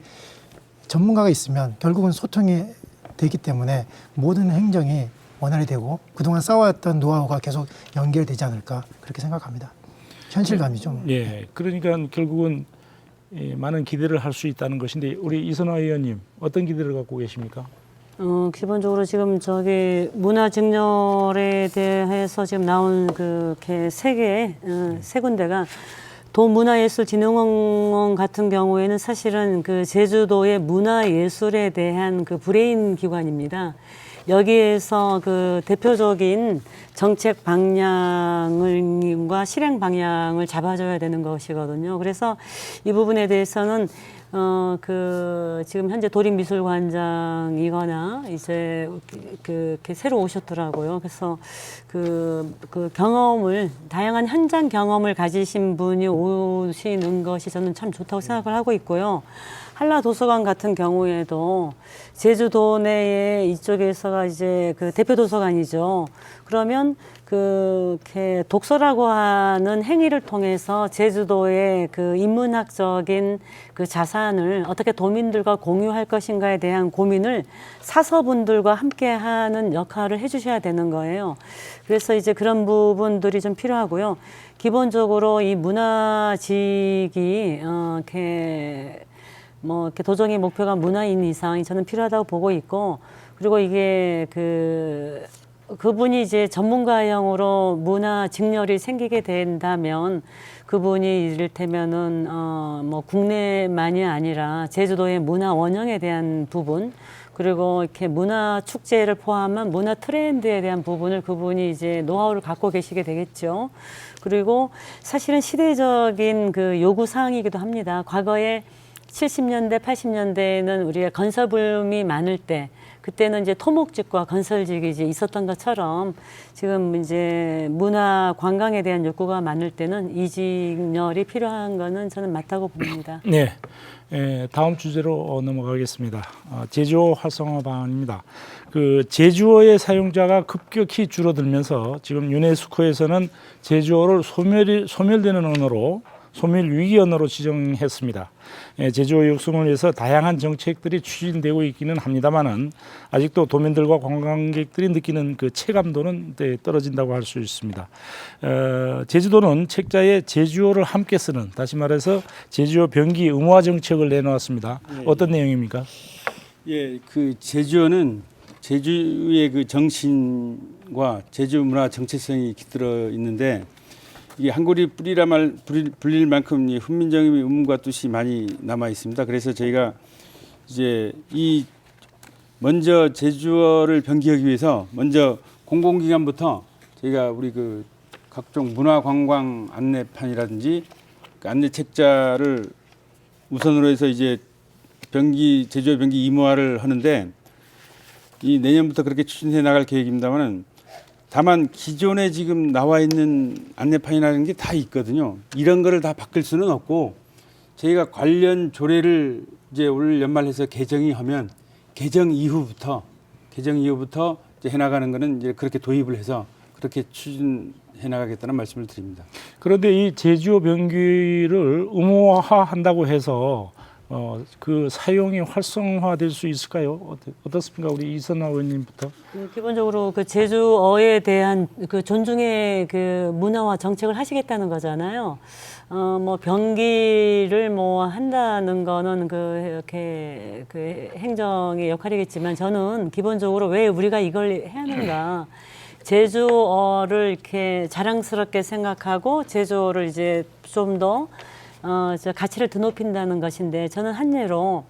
전문가가 있으면 결국은 소통이 되기 때문에 모든 행정이 원활히 되고 그동안 쌓아왔던 노하우가 계속 연결되지 않을까 그렇게 생각합니다. 현실감이죠. 예. 그러니까 결국은 많은 기대를 할 수 있다는 것인데 우리 이선화 의원님 어떤 기대를 갖고 계십니까? 기본적으로 지금 저기 문화직렬에 대해서 지금 나온 세 군데가 도문화예술진흥원 같은 경우에는 사실은 그 제주도의 문화예술에 대한 그 브레인 기관입니다. 여기에서 그 대표적인 정책 방향과 실행 방향을 잡아줘야 되는 것이거든요. 그래서 이 부분에 대해서는 지금 현재 도립미술관장이거나 이제 이렇게 새로 오셨더라고요. 그래서 그 경험을 다양한 현장 경험을 가지신 분이 오시는 것이 저는 참 좋다고 생각을 하고 있고요. 한라도서관 같은 경우에도 제주도 내에 이쪽에서가 이제 그 대표 도서관이죠. 그러면 이렇게 독서라고 하는 행위를 통해서 제주도의 그 인문학적인 그 자산을 어떻게 도민들과 공유할 것인가에 대한 고민을 사서분들과 함께 하는 역할을 해주셔야 되는 거예요. 그래서 이제 그런 부분들이 좀 필요하고요. 기본적으로 이 문화직이 이렇게 도정의 목표가 문화인 이상이 저는 필요하다고 보고 있고, 그리고 이게 그분이 이제 전문가형으로 문화 직렬이 생기게 된다면 그분이 이를테면은 국내만이 아니라 제주도의 문화 원형에 대한 부분, 그리고 이렇게 문화 축제를 포함한 문화 트렌드에 대한 부분을 그분이 이제 노하우를 갖고 계시게 되겠죠. 그리고 사실은 시대적인 그 요구 사항이기도 합니다. 과거에 70년대, 80년대에는 우리가 건설 붐이 많을 때 그때는 이제 토목직과 건설직이 이제 있었던 것처럼 지금 이제 문화 관광에 대한 욕구가 많을 때는 이직렬이 필요한 거는 저는 맞다고 봅니다. 네. 다음 주제로 넘어가겠습니다. 제주어 활성화 방안입니다. 그 제주어의 사용자가 급격히 줄어들면서 지금 유네스코에서는 제주어를 소멸되는 언어로 소멸 위기 언어로 지정했습니다. 제주어 육성을 위해서 다양한 정책들이 추진되고 있기는 합니다만은 아직도 도민들과 관광객들이 느끼는 그 체감도는 떨어진다고 할 수 있습니다. 제주도는 책자에 제주어를 함께 쓰는, 다시 말해서 제주어 병기 의무화 정책을 내놓았습니다. 어떤 내용입니까? 예, 그 제주어는 제주의 그 정신과 제주 문화 정체성이 깃들어 있는데 이게 한골이 불릴 만큼 이 훈민정음의 의문과 뜻이 많이 남아 있습니다. 그래서 저희가 이제 먼저 제주어를 병기하기 위해서 먼저 공공기관부터 저희가 우리 그 각종 문화관광 안내판이라든지 그 안내 책자를 우선으로 해서 이제 제주어 병기 의무화를 하는데 이 내년부터 그렇게 추진해 나갈 계획입니다만은 다만 기존에 지금 나와 있는 안내판이라는 게 다 있거든요. 이런 거를 다 바꿀 수는 없고 저희가 관련 조례를 이제 올 연말해서 개정하면 개정 이후부터 이제 해나가는 거는 이제 그렇게 도입을 해서 그렇게 추진해 나가겠다는 말씀을 드립니다. 그런데 이 제주어 병기를 의무화한다고 해서 그 사용이 활성화될 수 있을까요? 어떻습니까? 우리 이선화 의원님부터. 기본적으로 그 제주어에 대한 그 존중의 그 문화와 정책을 하시겠다는 거잖아요. 뭐 병기를 뭐 한다는 거는 이렇게 그 행정의 역할이겠지만 저는 기본적으로 왜 우리가 이걸 해야 하는가. 제주어를 이렇게 자랑스럽게 생각하고 제주어를 이제 좀 더 가치를 더 높인다는 것인데 저는 한 예로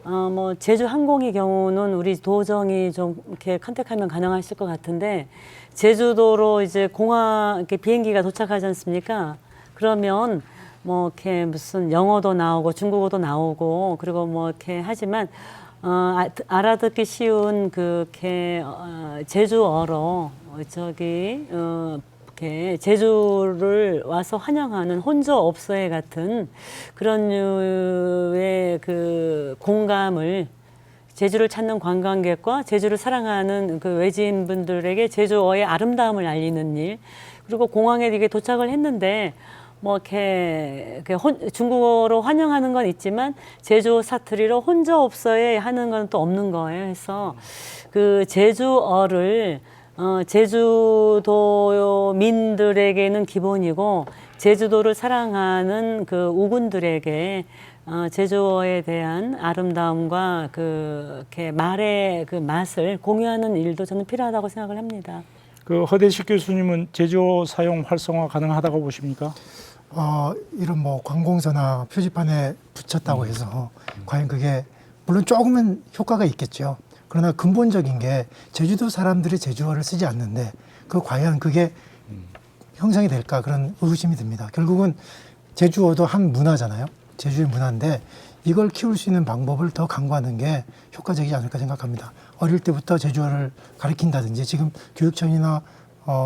뭐 제주 항공의 경우는 우리 도정이 좀 이렇게 컨택하면 가능하실 것 같은데 제주도로 이제 이렇게 비행기가 도착하지 않습니까? 그러면 뭐 이렇게 무슨 영어도 나오고 중국어도 나오고 그리고 뭐 이렇게 하지만 알아듣기 쉬운 그렇게 제주어로 이렇게 제주를 와서 환영하는 혼조업소회 같은 그런 류의 그 공감을 제주를 찾는 관광객과 제주를 사랑하는 그 외지인분들에게 제주어의 아름다움을 알리는 일 그리고 공항에 이게 도착을 했는데 뭐 이렇게 중국어로 환영하는 건 있지만 제주어 사투리로 혼조업소회 하는 건 또 없는 거예요. 그래서 그 제주어를 제주도민들에게는 기본이고 제주도를 사랑하는 그 우군들에게 제주어에 대한 아름다움과 이렇게 말의 그 맛을 공유하는 일도 저는 필요하다고 생각을 합니다. 그 허대식 교수님은 제주어 사용 활성화 가능하다고 보십니까? 이런 뭐 관공서나 표지판에 붙였다고 해서 과연 그게 물론 조금은 효과가 있겠죠. 그러나 근본적인 게 제주도 사람들이 제주어를 쓰지 않는데 과연 그게 형성이 될까 그런 의구심이 듭니다. 결국은 제주어도 한 문화잖아요. 제주의 문화인데 이걸 키울 수 있는 방법을 더 강구하는 게 효과적이지 않을까 생각합니다. 어릴 때부터 제주어를 가르친다든지 지금 교육청이나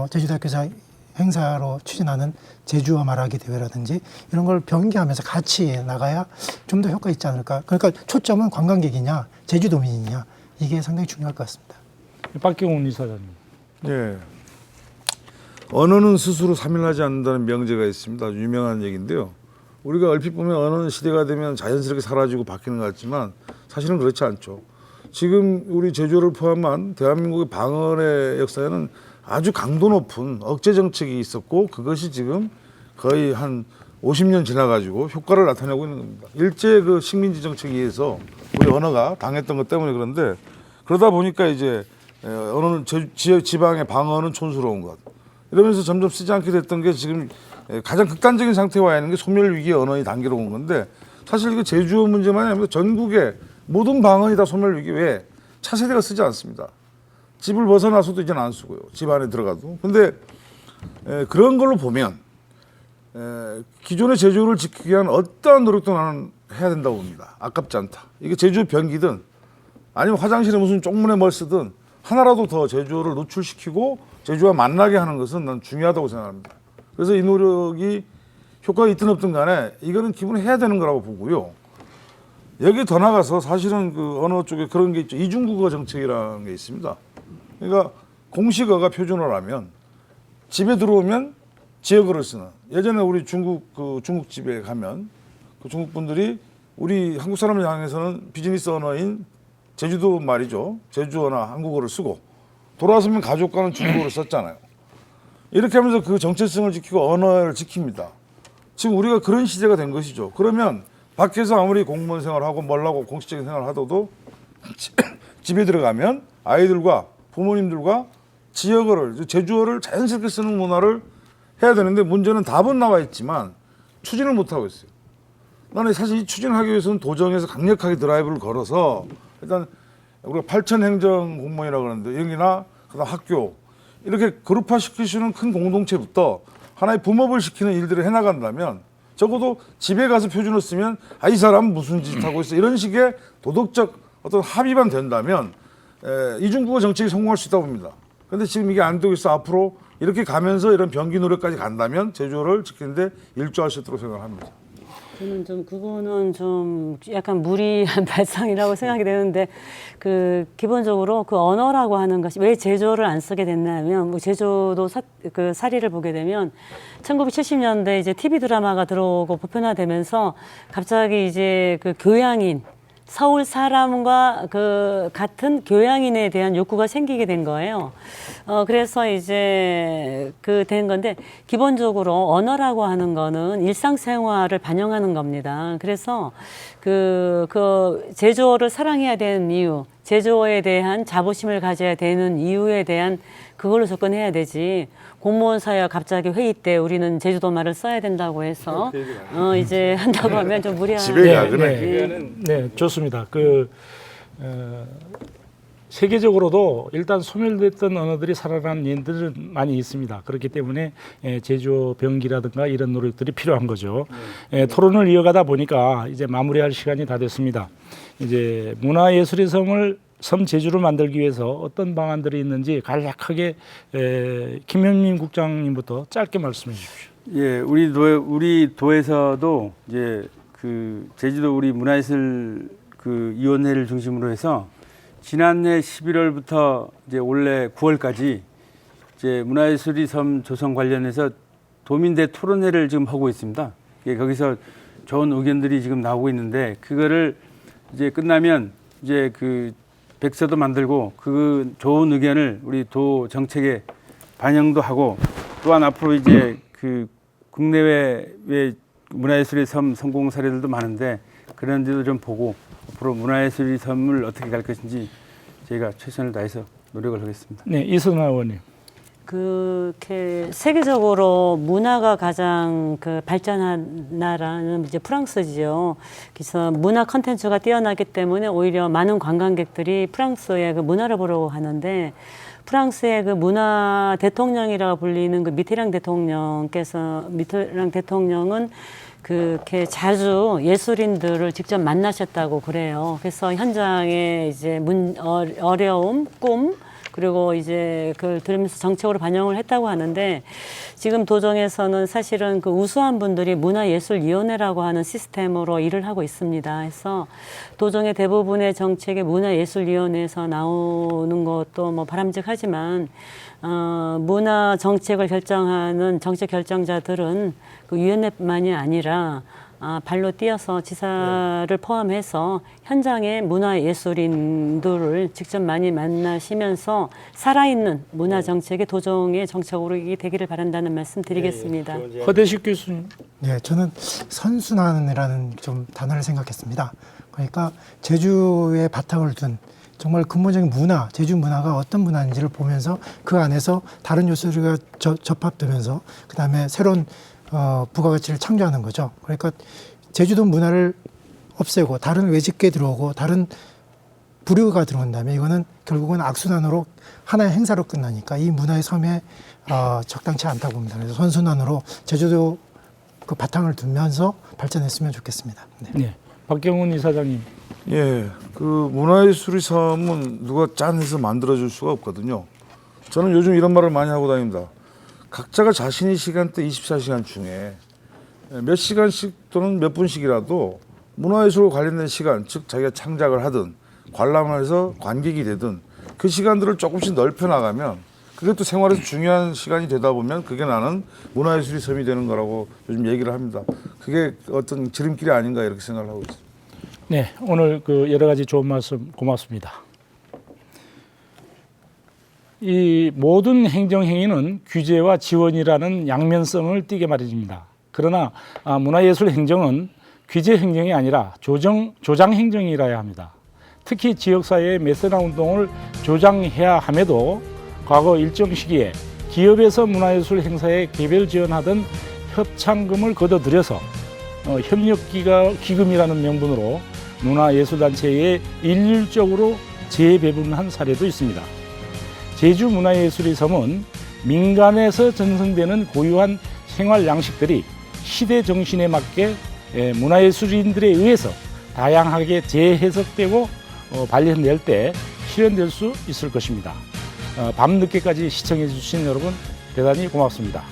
제주대학교에서 행사로 추진하는 제주어 말하기 대회라든지 이런 걸 병기하면서 같이 나가야 좀 더 효과 있지 않을까. 그러니까 초점은 관광객이냐 제주도민이냐 이게 상당히 중요할 것 같습니다. 박경훈 이사장님. 예. 언어는 스스로 사멸하지 않는다는 명제가 있습니다. 아주 유명한 얘기인데요. 우리가 얼핏 보면 언어는 시대가 되면 자연스럽게 사라지고 바뀌는 것 같지만 사실은 그렇지 않죠. 지금 우리 제주어를 포함한 대한민국의 방언의 역사에는 아주 강도 높은 억제 정책이 있었고 그것이 지금 거의 한 50년 지나가지고 효과를 나타내고 있는 겁니다. 일제 그 식민지 정책에 의해서 우리 언어가 당했던 것 때문에 그런데 그러다 보니까 이제 언어는 지방의 방언은 촌스러운 것 이러면서 점점 쓰지 않게 됐던 게 지금 가장 극단적인 상태에 와 있는 게 소멸 위기의 언어의 단계로 온 건데 사실 이게 제주어 문제만이 아니라 전국의 모든 방언이 다 소멸 위기 왜 차세대가 쓰지 않습니다. 집을 벗어나서도 이제는 안 쓰고요. 집 안에 들어가도. 근데 그런 걸로 보면 기존의 제주를 지키기 위한 어떠한 노력도 나는 해야 된다고 봅니다. 아깝지 않다. 이게 제주 변기든 아니면 화장실에 무슨 쪽문에 뭘 쓰든 하나라도 더 제주를 노출시키고 제주와 만나게 하는 것은 난 중요하다고 생각합니다. 그래서 이 노력이 효과가 있든 없든 간에 이거는 기본에 해야 되는 거라고 보고요. 여기 더 나가서 사실은 그 언어 쪽에 그런 게 있죠. 이중국어 정책이라는 게 있습니다. 그러니까 공식어가 표준어라면 집에 들어오면 지역어를 쓰는. 예전에 우리 중국집에 가면 그 중국 분들이 우리 한국 사람을 향해서는 비즈니스 언어인 제주도 말이죠. 제주어나 한국어를 쓰고 돌아서면 가족과는 중국어를 썼잖아요. 이렇게 하면서 그 정체성을 지키고 언어를 지킵니다. 지금 우리가 그런 시대가 된 것이죠. 그러면 밖에서 아무리 공무원 생활하고 뭘하고 공식적인 생활을 하더라도 집에 들어가면 아이들과 부모님들과 지역어를, 제주어를 자연스럽게 쓰는 문화를 해야 되는데 문제는 답은 나와 있지만 추진을 못하고 있어요. 나는 사실 이 추진을 하기 위해서는 도정에서 강력하게 드라이브를 걸어서 일단 우리가 8천 행정 공무원이라고 그러는데 여기나 그다음 학교 이렇게 그룹화 시킬 수 있는 큰 공동체부터 하나의 붐업을 시키는 일들을 해나간다면 적어도 집에 가서 표준어 쓰면 이 사람은 무슨 짓 하고 있어 이런 식의 도덕적 어떤 합의만 된다면 이중국어 정책이 성공할 수 있다고 봅니다. 그런데 지금 이게 안 되고 있어. 앞으로 이렇게 가면서 이런 변기 노력까지 간다면 제주어를 지키는데 일조할 수 있도록 생각합니다. 저는 좀 그거는 좀 약간 무리한 발상이라고 생각이 되는데 그 기본적으로 그 언어라고 하는 것이 왜 제주어를 안 쓰게 됐냐면 뭐 제주도 그 사례를 보게 되면 1970년대 이제 TV 드라마가 들어오고 보편화되면서 갑자기 이제 그 교양인 서울 사람과 그 같은 교양인에 대한 욕구가 생기게 된 거예요. 그래서 이제 그 된 건데 기본적으로 언어라고 하는 거는 일상생활을 반영하는 겁니다. 그래서 그 제주어를 사랑해야 되는 이유, 제주어에 대한 자부심을 가져야 되는 이유에 대한 그걸로 접근해야 되지. 공무원 사회가 갑자기 회의 때 우리는 제주도 말을 써야 된다고 해서 이제 한다고 하면 좀 무리한. 집에 가 그래. 네, 좋습니다. 세계적으로도 일단 소멸됐던 언어들이 살아난 예들은 많이 있습니다. 그렇기 때문에 제주어 병기라든가 이런 노력들이 필요한 거죠. 토론을 이어가다 보니까 이제 마무리할 시간이 다 됐습니다. 이제 문화예술의 섬 제주를 만들기 위해서 어떤 방안들이 있는지 간략하게 김현민 국장님부터 짧게 말씀해 주십시오. 예, 우리 도에서도 이제 그 제주도 우리 문화예술 그 위원회를 중심으로 해서 지난해 11월부터 이제 올해 9월까지 이제 문화예술의 섬 조성 관련해서 도민대 토론회를 지금 하고 있습니다. 예, 거기서 좋은 의견들이 지금 나오고 있는데 그거를 이제 끝나면 이제 그 백서도 만들고 그 좋은 의견을 우리 도 정책에 반영도 하고 또한 앞으로 이제 그 국내외 문화예술의 섬 성공 사례들도 많은데 그런 데도 좀 보고 앞으로 문화예술의 섬을 어떻게 갈 것인지 저희가 최선을 다해서 노력을 하겠습니다. 네, 이선화 의원님. 그렇게 세계적으로 문화가 가장 그 발전한 나라는 이제 프랑스지요. 그래서 문화 컨텐츠가 뛰어나기 때문에 오히려 많은 관광객들이 프랑스의 그 문화를 보려고 하는데 프랑스의 그 문화 대통령이라고 불리는 그 미테랑 대통령은 그렇게 자주 예술인들을 직접 만나셨다고 그래요. 그래서 현장에 이제 어려움, 꿈, 그리고 이제 그걸 들으면서 정책으로 반영을 했다고 하는데 지금 도정에서는 사실은 그 우수한 분들이 문화예술위원회라고 하는 시스템으로 일을 하고 있습니다. 그래서 도정의 대부분의 정책이 문화예술위원회에서 나오는 것도 뭐 바람직하지만 문화 정책을 결정하는 정책 결정자들은 그 위원회만이 아니라 발로 뛰어서 지사를 포함해서 현장의 문화예술인들을 직접 많이 만나시면서 살아있는 문화정책이 도정의 정책으로 되기를 바란다는 말씀 드리겠습니다. 허대식 교수님. 네, 저는 선순환이라는 좀 단어를 생각했습니다. 그러니까 제주의 바탕을 둔 정말 근본적인 문화, 제주 문화가 어떤 문화인지를 보면서 그 안에서 다른 요소가 접합되면서 그 다음에 새로운 부가가치를 창조하는 거죠. 그러니까 제주도 문화를 없애고 다른 외집게 들어오고 다른 불효가 들어온다면 이거는 결국은 악순환으로 하나의 행사로 끝나니까 이 문화의 섬에 적당치 않다고 봅니다. 그래서 선순환으로 제주도 그 바탕을 두면서 발전했으면 좋겠습니다. 네. 네. 박경훈 이사장님. 예, 그 문화예술의 섬은 누가 짠해서 만들어줄 수가 없거든요. 저는 요즘 이런 말을 많이 하고 다닙니다. 각자가 자신의 시간대 24시간 중에 몇 시간씩 또는 몇 분씩이라도 문화예술과 관련된 시간, 즉 자기가 창작을 하든 관람을 해서 관객이 되든 그 시간들을 조금씩 넓혀 나가면 그게 또 생활에서 중요한 시간이 되다 보면 그게 나는 문화예술의 섬이 되는 거라고 요즘 얘기를 합니다. 그게 어떤 지름길이 아닌가 이렇게 생각을 하고 있습니다. 네, 오늘 그 여러 가지 좋은 말씀 고맙습니다. 이 모든 행정행위는 규제와 지원이라는 양면성을 띠게 마련입니다. 그러나 문화예술 행정은 규제 행정이 아니라 조장 행정이라야 합니다. 특히 지역사회의 메세나 운동을 조장해야 함에도 과거 일정 시기에 기업에서 문화예술 행사에 개별 지원하던 협찬금을 걷어들여서 협력기금이라는 명분으로 문화예술단체에 일률적으로 재배분한 사례도 있습니다. 제주문화예술의 섬은 민간에서 전승되는 고유한 생활 양식들이 시대 정신에 맞게 문화예술인들에 의해서 다양하게 재해석되고 발현될 때 실현될 수 있을 것입니다. 밤늦게까지 시청해 주신 여러분 대단히 고맙습니다.